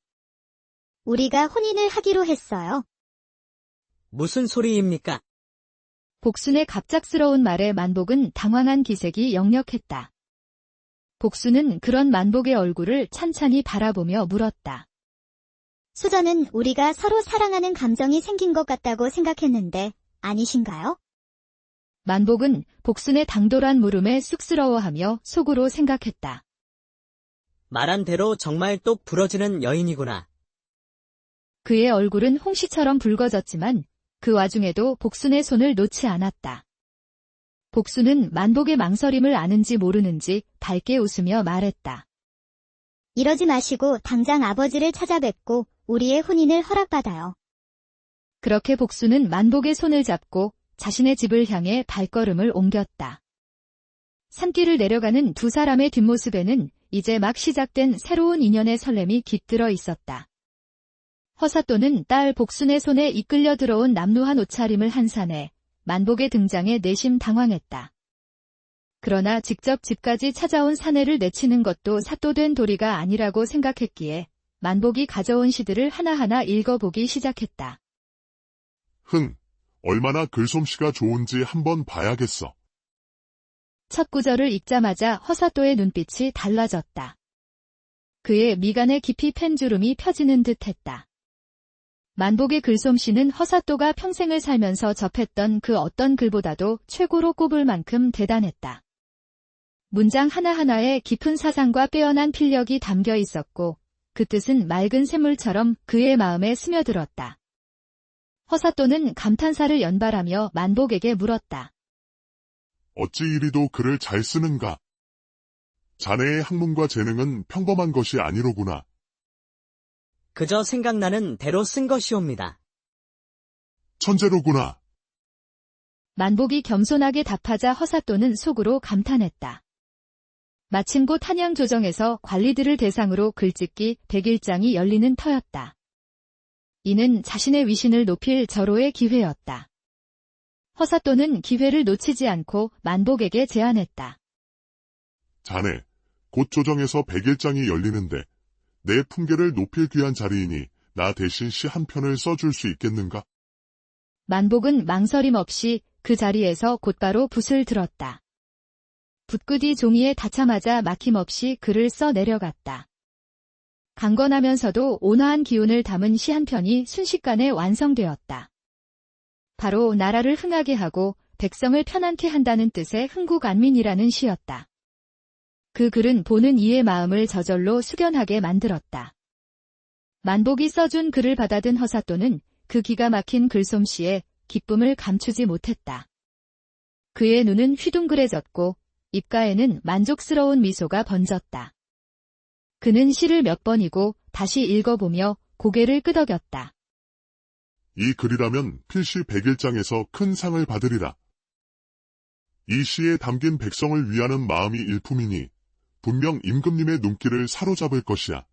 우리가 혼인을 하기로 했어요. 무슨 소리입니까? 복순의 갑작스러운 말에 만복은 당황한 기색이 역력했다. 복순은 그런 만복의 얼굴을 찬찬히 바라보며 물었다. 소저는 우리가 서로 사랑하는 감정이 생긴 것 같다고 생각했는데 아니신가요? 만복은 복순의 당돌한 물음에 쑥스러워하며 속으로 생각했다. 말한 대로 정말 똑 부러지는 여인이구나. 그의 얼굴은 홍시처럼 붉어졌지만 그 와중에도 복순의 손을 놓지 않았다. 복순은 만복의 망설임을 아는지 모르는지 밝게 웃으며 말했다. 이러지 마시고 당장 아버지를 찾아뵙고 우리의 혼인을 허락받아요. 그렇게 복순은 만복의 손을 잡고 자신의 집을 향해 발걸음을 옮겼다. 산길을 내려가는 두 사람의 뒷모습에는 이제 막 시작된 새로운 인연의 설렘이 깃들어 있었다. 허사또는 딸 복순의 손에 이끌려 들어온 남루한 옷차림을 한 산에 만복의 등장에 내심 당황했다. 그러나 직접 집까지 찾아온 사내를 내치는 것도 사또된 도리가 아니라고 생각했기에 만복이 가져온 시들을 하나하나 읽어보기 시작했다. 얼마나 글솜씨가 좋은지 한번 봐야겠어. 첫 구절을 읽자마자 허사또의 눈빛이 달라졌다. 그의 미간에 깊이 펜주름이 펴지는 듯했다. 만복의 글솜씨는 허사또가 평생을 살면서 접했던 그 어떤 글보다도 최고로 꼽을 만큼 대단했다. 문장 하나하나에 깊은 사상과 빼어난 필력이 담겨 있었고 그 뜻은 맑은 샘물처럼 그의 마음에 스며들었다. 허사또는 감탄사를 연발하며 만복에게 물었다. 어찌 이리도 글을 잘 쓰는가? 자네의 학문과 재능은 평범한 것이 아니로구나. 그저 생각나는 대로 쓴 것이옵니다. 천재로구나. 만복이 겸손하게 답하자 허사또는 속으로 감탄했다. 마침 곧 한양조정에서 관리들을 대상으로 글짓기 100일장이 열리는 터였다. 이는 자신의 위신을 높일 절호의 기회였다. 허사또는 기회를 놓치지 않고 만복에게 제안했다. 자네, 곧 조정에서 100일장이 열리는데 내 품계를 높일 귀한 자리이니 나 대신 시 한 편을 써줄 수 있겠는가? 만복은 망설임 없이 그 자리에서 곧바로 붓을 들었다. 붓끝이 종이에 닿자마자 막힘없이 글을 써 내려갔다. 강건하면서도 온화한 기운을 담은 시 한 편이 순식간에 완성되었다. 바로 나라를 흥하게 하고 백성을 편안케 한다는 뜻의 흥국안민이라는 시였다. 그 글은 보는 이의 마음을 저절로 숙연하게 만들었다. 만복이 써준 글을 받아든 허사또는 그 기가 막힌 글솜씨에 기쁨을 감추지 못했다. 그의 눈은 휘둥그레졌고 입가에는 만족스러운 미소가 번졌다. 그는 시를 몇 번이고 다시 읽어보며 고개를 끄덕였다. 이 글이라면 필시 100일장에서 큰 상을 받으리라. 이 시에 담긴 백성을 위하는 마음이 일품이니 분명 임금님의 눈길을 사로잡을 것이야.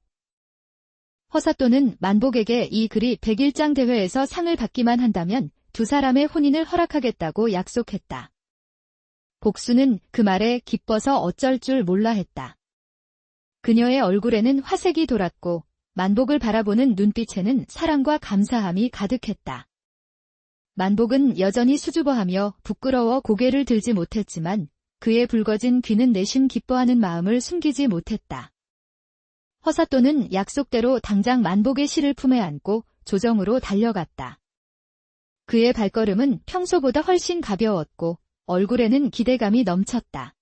허사또는 만복에게 이 글이 100일장 대회에서 상을 받기만 한다면 두 사람의 혼인을 허락하겠다고 약속했다. 복수는 그 말에 기뻐서 어쩔 줄 몰라 했다. 그녀의 얼굴에는 화색이 돌았고 만복을 바라보는 눈빛에는 사랑과 감사함이 가득했다. 만복은 여전히 수줍어하며 부끄러워 고개를 들지 못했지만 그의 붉어진 귀는 내심 기뻐하는 마음을 숨기지 못했다. 허사또는 약속대로 당장 만복의 시를 품에 안고 조정으로 달려갔다. 그의 발걸음은 평소보다 훨씬 가벼웠고 얼굴에는 기대감이 넘쳤다.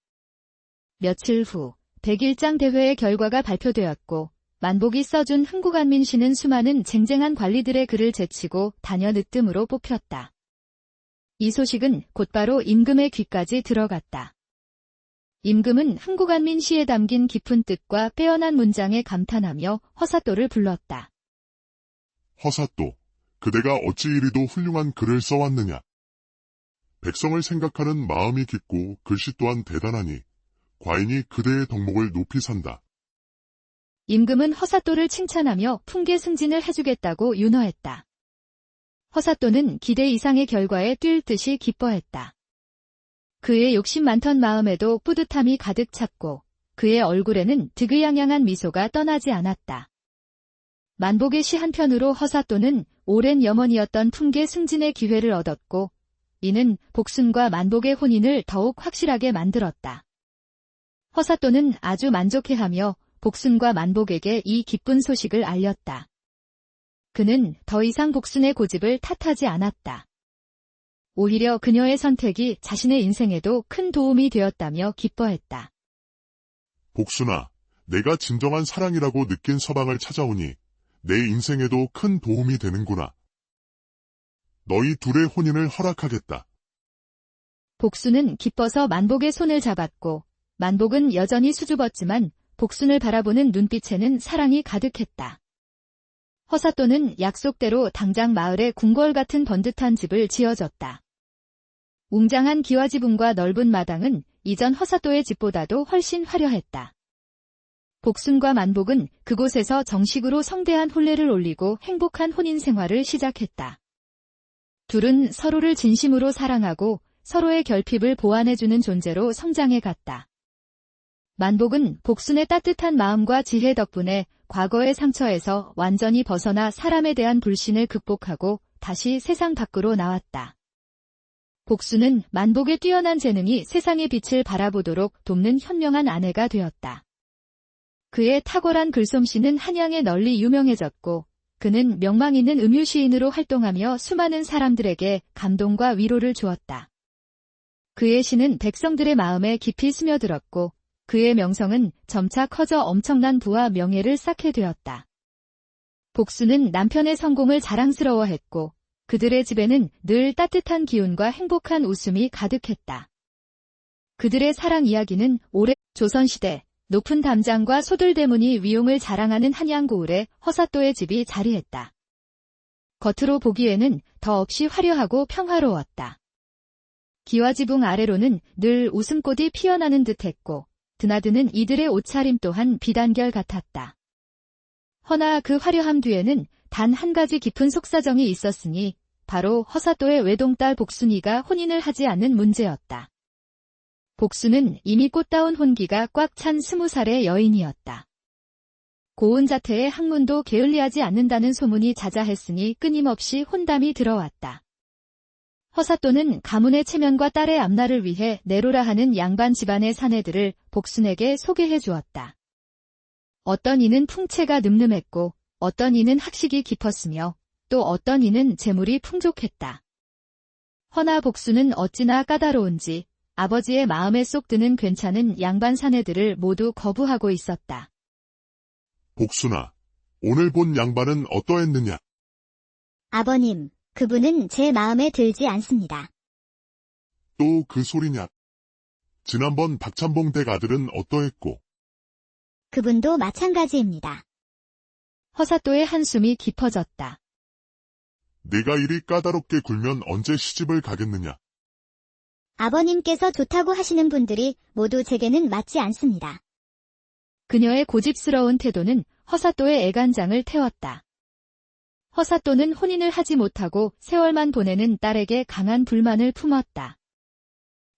며칠 후 100일장 대회의 결과가 발표되었고 만복이 써준 흥국안민시는 수많은 쟁쟁한 관리들의 글을 제치고 단연 으뜸으로 뽑혔다. 이 소식은 곧바로 임금의 귀까지 들어갔다. 임금은 흥국안민시에 담긴 깊은 뜻과 빼어난 문장에 감탄하며 허사또를 불렀다. 허사또, 그대가 어찌 이리도 훌륭한 글을 써왔느냐. 백성을 생각하는 마음이 깊고 글씨 또한 대단하니 과인이 그대의 덕목을 높이 산다. 임금은 허사또를 칭찬하며 풍계 승진을 해주겠다고 윤허했다. 허사또는 기대 이상의 결과에 뛸 듯이 기뻐했다. 그의 욕심 많던 마음에도 뿌듯함이 가득 찼고 그의 얼굴에는 득의양양한 미소가 떠나지 않았다. 만복의 시 한 편으로 허사또는 오랜 염원이었던 풍계 승진의 기회를 얻었고 이는 복순과 만복의 혼인을 더욱 확실하게 만들었다. 허사또는 아주 만족해하며 복순과 만복에게 이 기쁜 소식을 알렸다. 그는 더 이상 복순의 고집을 탓하지 않았다. 오히려 그녀의 선택이 자신의 인생에도 큰 도움이 되었다며 기뻐했다. 복순아, 내가 진정한 사랑이라고 느낀 서방을 찾아오니 내 인생에도 큰 도움이 되는구나. 너희 둘의 혼인을 허락하겠다. 복순은 기뻐서 만복의 손을 잡았고 만복은 여전히 수줍었지만 복순을 바라보는 눈빛에는 사랑이 가득했다. 허사또는 약속대로 당장 마을에 궁궐 같은 번듯한 집을 지어줬다. 웅장한 기와지붕과 넓은 마당은 이전 허사또의 집보다도 훨씬 화려했다. 복순과 만복은 그곳에서 정식으로 성대한 혼례를 올리고 행복한 혼인 생활을 시작했다. 둘은 서로를 진심으로 사랑하고 서로의 결핍을 보완해주는 존재로 성장해 갔다. 만복은 복순의 따뜻한 마음과 지혜 덕분에 과거의 상처에서 완전히 벗어나 사람에 대한 불신을 극복하고 다시 세상 밖으로 나왔다. 복수는 만복의 뛰어난 재능이 세상의 빛을 바라보도록 돕는 현명한 아내가 되었다. 그의 탁월한 글솜씨는 한양에 널리 유명해졌고, 그는 명망 있는 음유시인으로 활동하며 수많은 사람들에게 감동과 위로를 주었다. 그의 시는 백성들의 마음에 깊이 스며들었고, 그의 명성은 점차 커져 엄청난 부와 명예를 쌓게 되었다. 복수는 남편의 성공을 자랑스러워했고, 그들의 집에는 늘 따뜻한 기운과 행복한 웃음이 가득했다. 그들의 사랑 이야기는 오래 조선시대 높은 담장과 소들대문이 위용을 자랑하는 한양고을에 허사또의 집이 자리했다. 겉으로 보기에는 더없이 화려하고 평화로웠다. 기와지붕 아래로는 늘 웃음꽃이 피어나는 듯했고, 드나드는 이들의 옷차림 또한 비단결 같았다. 허나 그 화려함 뒤에는 단 한 가지 깊은 속사정이 있었으니 바로 허사또의 외동딸 복순이가 혼인을 하지 않는 문제였다. 복순은 이미 꽃다운 혼기가 꽉 찬 20살의 여인이었다. 고운 자태의 학문도 게을리하지 않는다는 소문이 자자했으니 끊임없이 혼담이 들어왔다. 허사또는 가문의 체면과 딸의 앞날을 위해 내로라 하는 양반 집안의 사내들을 복순에게 소개해 주었다. 어떤 이는 풍채가 늠름했고, 어떤 이는 학식이 깊었으며, 또 어떤 이는 재물이 풍족했다. 허나 복순은 어찌나 까다로운지 아버지의 마음에 쏙 드는 괜찮은 양반 사내들을 모두 거부하고 있었다. 복순아, 오늘 본 양반은 어떠했느냐? 아버님, 그분은 제 마음에 들지 않습니다. 또 그 소리냐? 지난번 박찬봉 댁 아들은 어떠했고? 그분도 마찬가지입니다. 허사또의 한숨이 깊어졌다. 네가 이리 까다롭게 굴면 언제 시집을 가겠느냐? 아버님께서 좋다고 하시는 분들이 모두 제게는 맞지 않습니다. 그녀의 고집스러운 태도는 허사또의 애간장을 태웠다. 허사또는 혼인을 하지 못하고 세월만 보내는 딸에게 강한 불만을 품었다.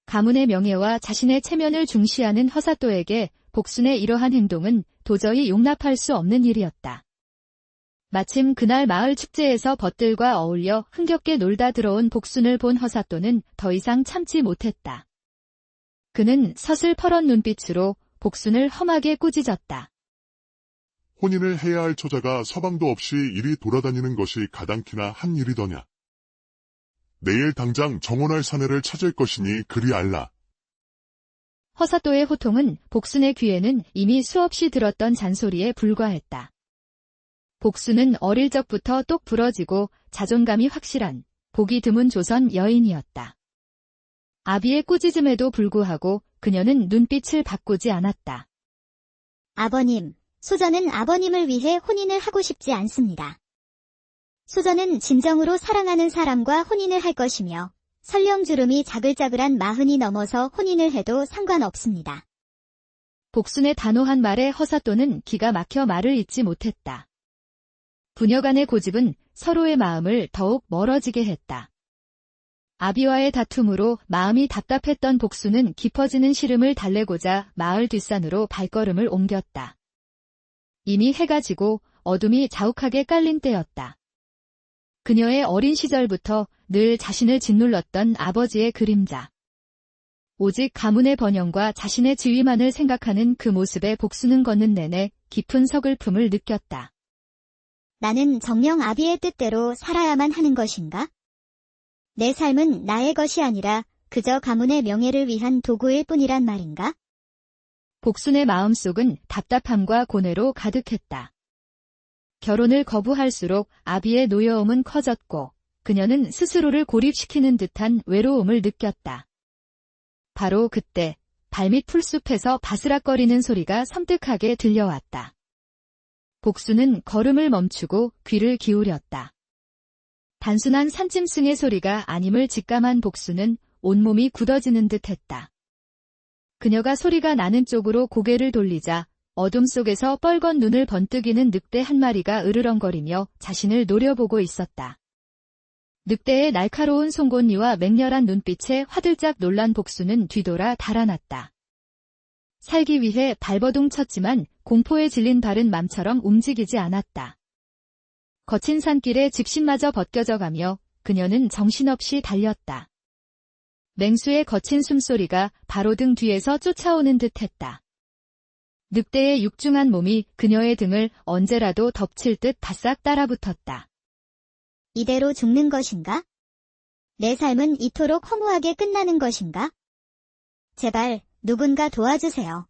가문의 명예와 자신의 체면을 중시하는 허사또에게 복순의 이러한 행동은 도저히 용납할 수 없는 일이었다. 마침 그날 마을 축제에서 벗들과 어울려 흥겹게 놀다 들어온 복순을 본 허사또는 더 이상 참지 못했다. 그는 서슬퍼런 눈빛으로 복순을 험하게 꾸짖었다. 혼인을 해야 할 처자가 서방도 없이 이리 돌아다니는 것이 가당키나 한 일이더냐? 내일 당장 정원할 사내를 찾을 것이니 그리 알라. 허사또의 호통은 복순의 귀에는 이미 수없이 들었던 잔소리에 불과했다. 복순은 어릴 적부터 똑 부러지고 자존감이 확실한 보기 드문 조선 여인이었다. 아비의 꾸짖음에도 불구하고 그녀는 눈빛을 바꾸지 않았다. 아버님, 소저는 아버님을 위해 혼인을 하고 싶지 않습니다. 소저는 진정으로 사랑하는 사람과 혼인을 할 것이며 설령 주름이 자글자글한 40이 넘어서 혼인을 해도 상관없습니다. 복순의 단호한 말에 허사또는 기가 막혀 말을 잇지 못했다. 부녀 간의 고집은 서로의 마음을 더욱 멀어지게 했다. 아비와의 다툼으로 마음이 답답했던 복순은 깊어지는 시름을 달래고자 마을 뒷산으로 발걸음을 옮겼다. 이미 해가 지고 어둠이 자욱하게 깔린 때였다. 그녀의 어린 시절부터 늘 자신을 짓눌렀던 아버지의 그림자. 오직 가문의 번영과 자신의 지위만을 생각하는 그 모습에 복순은 걷는 내내 깊은 서글픔을 느꼈다. 나는 정녕 아비의 뜻대로 살아야만 하는 것인가? 내 삶은 나의 것이 아니라 그저 가문의 명예를 위한 도구일 뿐이란 말인가? 복순의 마음속은 답답함과 고뇌로 가득했다. 결혼을 거부할수록 아비의 노여움은 커졌고 그녀는 스스로를 고립시키는 듯한 외로움을 느꼈다. 바로 그때 발밑 풀숲에서 바스락거리는 소리가 섬뜩하게 들려왔다. 복순은 걸음을 멈추고 귀를 기울였다. 단순한 산짐승의 소리가 아님을 직감한 복순은 온몸이 굳어지는 듯했다. 그녀가 소리가 나는 쪽으로 고개를 돌리자 어둠 속에서 뻘건 눈을 번뜩이는 늑대 한 마리가 으르렁거리며 자신을 노려보고 있었다. 늑대의 날카로운 송곳니와 맹렬한 눈빛에 화들짝 놀란 복순은 뒤돌아 달아났다. 살기 위해 발버둥 쳤지만 공포에 질린 발은 맘처럼 움직이지 않았다. 거친 산길에 집신마저 벗겨져가며 그녀는 정신없이 달렸다. 맹수의 거친 숨소리가 바로 등 뒤에서 쫓아오는 듯했다. 늑대의 육중한 몸이 그녀의 등을 언제라도 덮칠 듯 바싹 따라붙었다. 이대로 죽는 것인가? 내 삶은 이토록 허무하게 끝나는 것인가? 제발 누군가 도와주세요.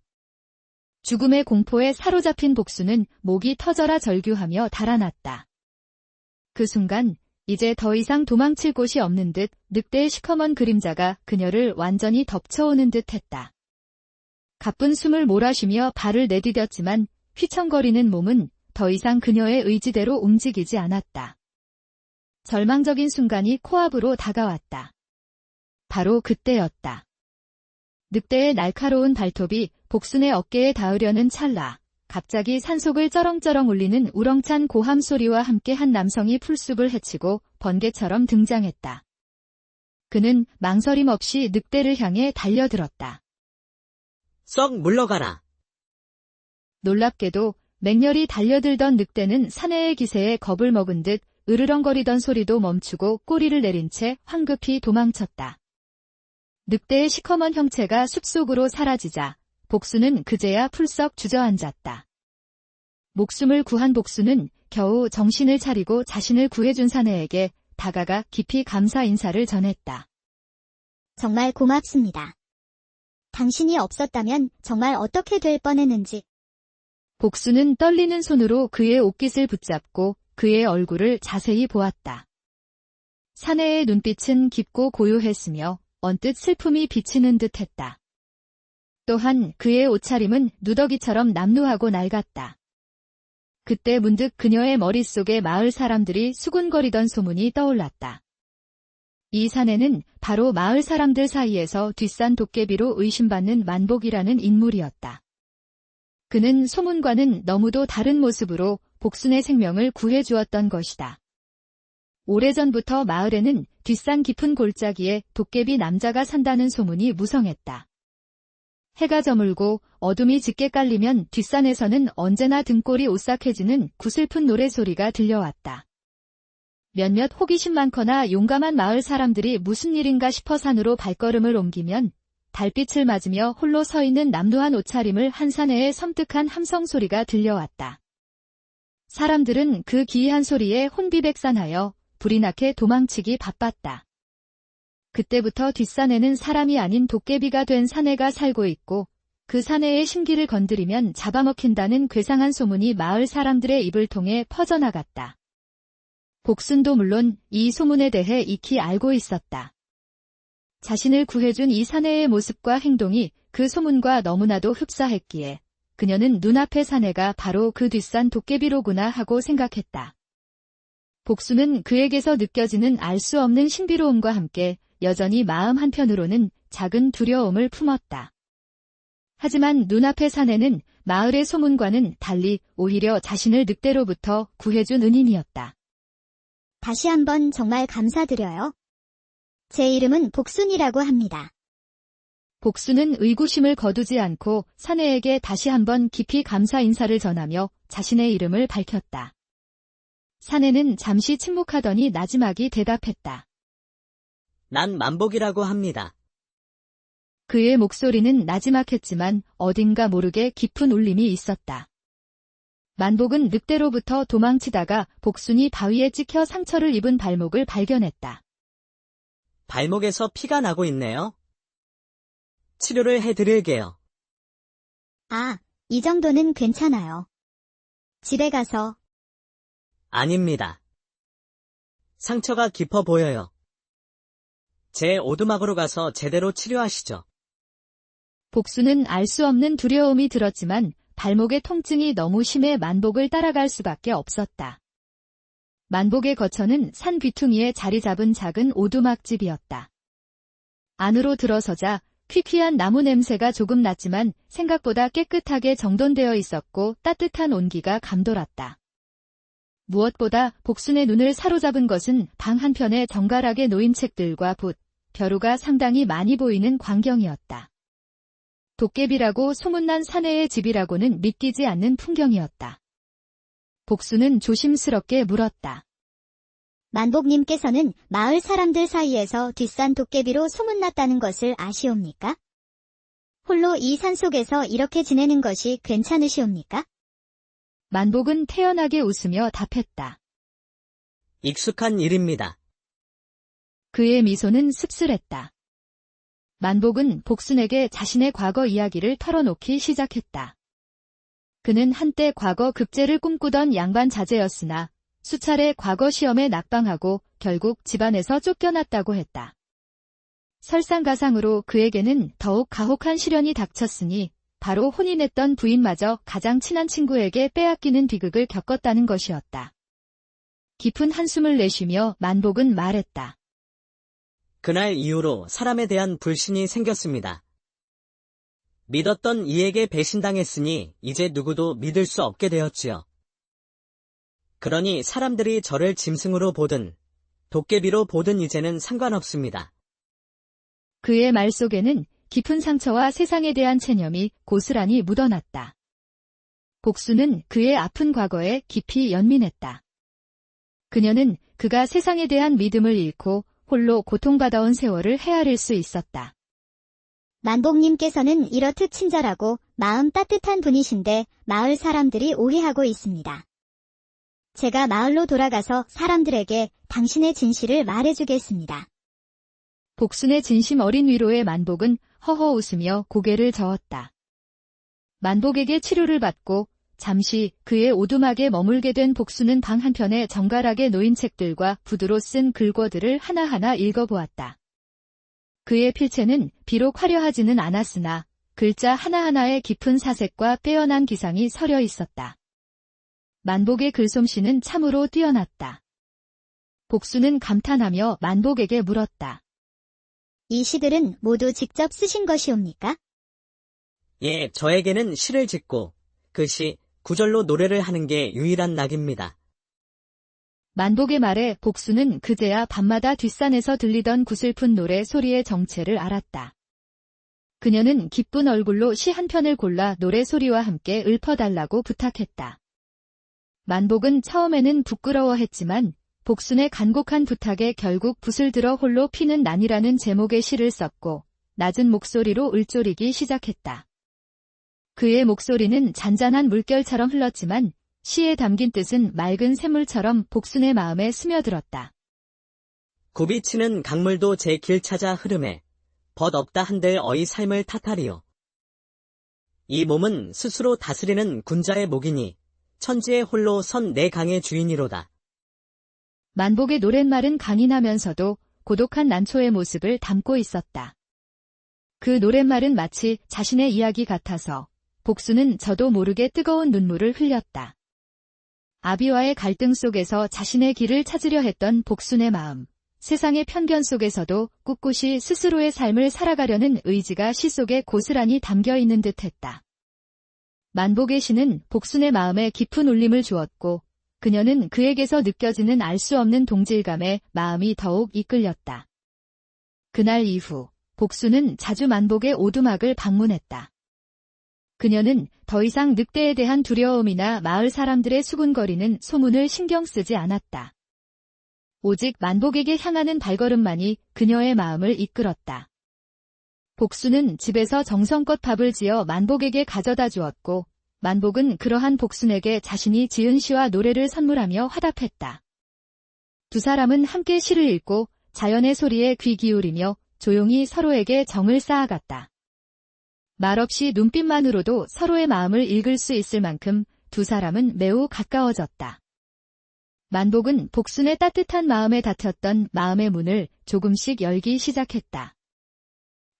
죽음의 공포에 사로잡힌 복수는 목이 터져라 절규하며 달아났다. 그 순간 이제 더 이상 도망칠 곳이 없는 듯 늑대의 시커먼 그림자가 그녀를 완전히 덮쳐오는 듯했다. 가쁜 숨을 몰아쉬며 발을 내디뎠지만 휘청거리는 몸은 더 이상 그녀의 의지대로 움직이지 않았다. 절망적인 순간이 코앞으로 다가왔다. 바로 그때였다. 늑대의 날카로운 발톱이 복순의 어깨에 닿으려는 찰나, 갑자기 산속을 쩌렁쩌렁 울리는 우렁찬 고함 소리와 함께 한 남성이 풀숲을 헤치고 번개처럼 등장했다. 그는 망설임 없이 늑대를 향해 달려들었다. 썩 물러가라. 놀랍게도 맹렬히 달려들던 늑대는 사내의 기세에 겁을 먹은 듯 으르렁거리던 소리도 멈추고 꼬리를 내린 채 황급히 도망쳤다. 늑대의 시커먼 형체가 숲속으로 사라지자 복수는 그제야 풀썩 주저앉았다. 목숨을 구한 복수는 겨우 정신을 차리고 자신을 구해준 사내에게 다가가 깊이 감사 인사를 전했다. 정말 고맙습니다. 당신이 없었다면 정말 어떻게 될 뻔했는지. 복수는 떨리는 손으로 그의 옷깃을 붙잡고 그의 얼굴을 자세히 보았다. 사내의 눈빛은 깊고 고요했으며 언뜻 슬픔이 비치는 듯했다. 또한 그의 옷차림은 누더기처럼 남루하고 낡았다. 그때 문득 그녀의 머릿속에 마을 사람들이 수군거리던 소문이 떠올랐다. 이 사내는 바로 마을 사람들 사이에서 뒷산 도깨비로 의심받는 만복이라는 인물이었다. 그는 소문과는 너무도 다른 모습으로 복순의 생명을 구해주었던 것이다. 오래전부터 마을에는 뒷산 깊은 골짜기에 도깨비 남자가 산다는 소문이 무성했다. 해가 저물고 어둠이 짙게 깔리면 뒷산에서는 언제나 등골이 오싹해지는 구슬픈 노래소리가 들려왔다. 몇몇 호기심 많거나 용감한 마을 사람들이 무슨 일인가 싶어 산으로 발걸음을 옮기면 달빛을 맞으며 홀로 서 있는 남루한 옷차림을 한 사내의 섬뜩한 함성 소리가 들려왔다. 사람들은 그 기이한 소리에 혼비백산하여 불이 나게 도망치기 바빴다. 그때부터 뒷산에는 사람이 아닌 도깨비가 된 사내가 살고 있고 그 사내의 심기를 건드리면 잡아먹힌다는 괴상한 소문이 마을 사람들의 입을 통해 퍼져나갔다. 복순도 물론 이 소문에 대해 익히 알고 있었다. 자신을 구해준 이 사내의 모습과 행동이 그 소문과 너무나도 흡사했기에 그녀는 눈앞의 사내가 바로 그 뒷산 도깨비로구나 하고 생각했다. 복수는 그에게서 느껴지는 알 수 없는 신비로움과 함께 여전히 마음 한편으로는 작은 두려움을 품었다. 하지만 눈앞의 사내는 마을의 소문과는 달리 오히려 자신을 늑대로부터 구해준 은인이었다. 다시 한번 정말 감사드려요. 제 이름은 복순이라고 합니다. 복수는 의구심을 거두지 않고 사내에게 다시 한번 깊이 감사 인사를 전하며 자신의 이름을 밝혔다. 사내는 잠시 침묵하더니 나지막이 대답했다. 난 만복이라고 합니다. 그의 목소리는 나지막했지만 어딘가 모르게 깊은 울림이 있었다. 만복은 늑대로부터 도망치다가 복순이 바위에 찍혀 상처를 입은 발목을 발견했다. 발목에서 피가 나고 있네요. 치료를 해드릴게요. 아, 이 정도는 괜찮아요. 집에 가서. 아닙니다. 상처가 깊어 보여요. 제 오두막으로 가서 제대로 치료하시죠. 복수는 알 수 없는 두려움이 들었지만 발목의 통증이 너무 심해 만복을 따라갈 수밖에 없었다. 만복의 거처는 산 귀퉁이에 자리 잡은 작은 오두막집이었다. 안으로 들어서자 퀴퀴한 나무 냄새가 조금 났지만 생각보다 깨끗하게 정돈되어 있었고 따뜻한 온기가 감돌았다. 무엇보다 복순의 눈을 사로잡은 것은 방 한편에 정갈하게 놓인 책들과 붓, 벼루가 상당히 많이 보이는 광경이었다. 도깨비라고 소문난 사내의 집이라고는 믿기지 않는 풍경이었다. 복순은 조심스럽게 물었다. 만복님께서는 마을 사람들 사이에서 뒷산 도깨비로 소문났다는 것을 아시옵니까? 홀로 이 산속에서 이렇게 지내는 것이 괜찮으시옵니까? 만복은 태연하게 웃으며 답했다. 익숙한 일입니다. 그의 미소는 씁쓸했다. 만복은 복순에게 자신의 과거 이야기를 털어놓기 시작했다. 그는 한때 과거 급제를 꿈꾸던 양반 자제였으나 수차례 과거 시험에 낙방하고 결국 집안에서 쫓겨났다고 했다. 설상가상으로 그에게는 더욱 가혹한 시련이 닥쳤으니 바로 혼인했던 부인마저 가장 친한 친구에게 빼앗기는 비극을 겪었다는 것이었다. 깊은 한숨을 내쉬며 만복은 말했다. 그날 이후로 사람에 대한 불신이 생겼습니다. 믿었던 이에게 배신당했으니 이제 누구도 믿을 수 없게 되었지요. 그러니 사람들이 저를 짐승으로 보든 도깨비로 보든 이제는 상관없습니다. 그의 말 속에는 깊은 상처와 세상에 대한 체념이 고스란히 묻어났다. 복수는 그의 아픈 과거에 깊이 연민했다. 그녀는 그가 세상에 대한 믿음을 잃고 홀로 고통받아온 세월을 헤아릴 수 있었다. 만복님께서는 이렇듯 친절하고 마음 따뜻한 분이신데 마을 사람들이 오해하고 있습니다. 제가 마을로 돌아가서 사람들에게 당신의 진실을 말해주겠습니다. 복순의 진심 어린 위로에 만복은 허허 웃으며 고개를 저었다. 만복에게 치료를 받고 잠시 그의 오두막에 머물게 된 복순은 방 한편에 정갈하게 놓인 책들과 붓으로 쓴 글궈들을 하나하나 읽어보았다. 그의 필체는 비록 화려하지는 않았으나 글자 하나하나에 깊은 사색과 빼어난 기상이 서려 있었다. 만복의 글솜씨는 참으로 뛰어났다. 복순은 감탄하며 만복에게 물었다. 이 시들은 모두 직접 쓰신 것이옵니까? 예, 저에게는 시를 짓고 그 시 구절로 노래를 하는 게 유일한 낙입니다. 만복의 말에 복순은 그제야 밤마다 뒷산에서 들리던 구슬픈 노래 소리의 정체를 알았다. 그녀는 기쁜 얼굴로 시 한 편을 골라 노래 소리와 함께 읊어달라고 부탁했다. 만복은 처음에는 부끄러워했지만 복순의 간곡한 부탁에 결국 붓을 들어 홀로 피는 난이라는 제목의 시를 썼고 낮은 목소리로 읊조리기 시작했다. 그의 목소리는 잔잔한 물결처럼 흘렀지만 시에 담긴 뜻은 맑은 샘물처럼 복순의 마음에 스며들었다. 굽이치는 강물도 제 길 찾아 흐름에 벗 없다 한들 어이 삶을 탓하리요. 이 몸은 스스로 다스리는 군자의 목이니 천지에 홀로 선 내 강의 주인이로다. 만복의 노랫말은 강인하면서도 고독한 난초의 모습을 담고 있었다. 그 노랫말은 마치 자신의 이야기 같아서 복순은 저도 모르게 뜨거운 눈물을 흘렸다. 아비와의 갈등 속에서 자신의 길을 찾으려 했던 복순의 마음, 세상의 편견 속에서도 꿋꿋이 스스로의 삶을 살아가려는 의지가 시 속에 고스란히 담겨 있는 듯했다. 만복의 시는 복순의 마음에 깊은 울림을 주었고 그녀는 그에게서 느껴지는 알 수 없는 동질감에 마음이 더욱 이끌렸다. 그날 이후 복순은 자주 만복의 오두막을 방문했다. 그녀는 더 이상 늑대에 대한 두려움이나 마을 사람들의 수군거리는 소문을 신경 쓰지 않았다. 오직 만복에게 향하는 발걸음만이 그녀의 마음을 이끌었다. 복순은 집에서 정성껏 밥을 지어 만복에게 가져다 주었고 만복은 그러한 복순에게 자신이 지은 시와 노래를 선물하며 화답했다. 두 사람은 함께 시를 읽고 자연의 소리에 귀 기울이며 조용히 서로에게 정을 쌓아갔다. 말없이 눈빛만으로도 서로의 마음을 읽을 수 있을 만큼 두 사람은 매우 가까워졌다. 만복은 복순의 따뜻한 마음에 닫혔던 마음의 문을 조금씩 열기 시작했다.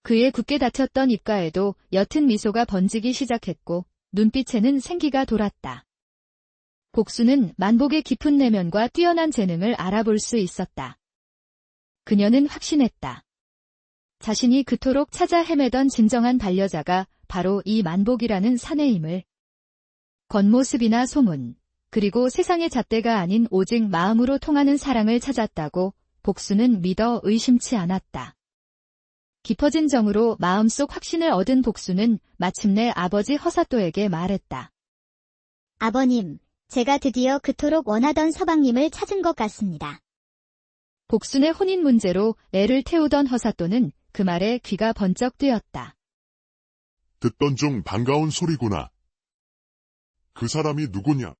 그의 굳게 닫혔던 입가에도 옅은 미소가 번지기 시작했고 눈빛에는 생기가 돌았다. 복순은 만복의 깊은 내면과 뛰어난 재능을 알아볼 수 있었다. 그녀는 확신했다. 자신이 그토록 찾아 헤매던 진정한 반려자가 바로 이 만복이라는 사내임을. 겉모습이나 소문, 그리고 세상의 잣대가 아닌 오직 마음으로 통하는 사랑을 찾았다고 복순은 믿어 의심치 않았다. 깊어진 정으로 마음속 확신을 얻은 복순은 마침내 아버지 허사또에게 말했다. 아버님, 제가 드디어 그토록 원하던 서방님을 찾은 것 같습니다. 복순의 혼인 문제로 애를 태우던 허사또는 그 말에 귀가 번쩍 뜨였다. 듣던 중 반가운 소리구나. 그 사람이 누구냐?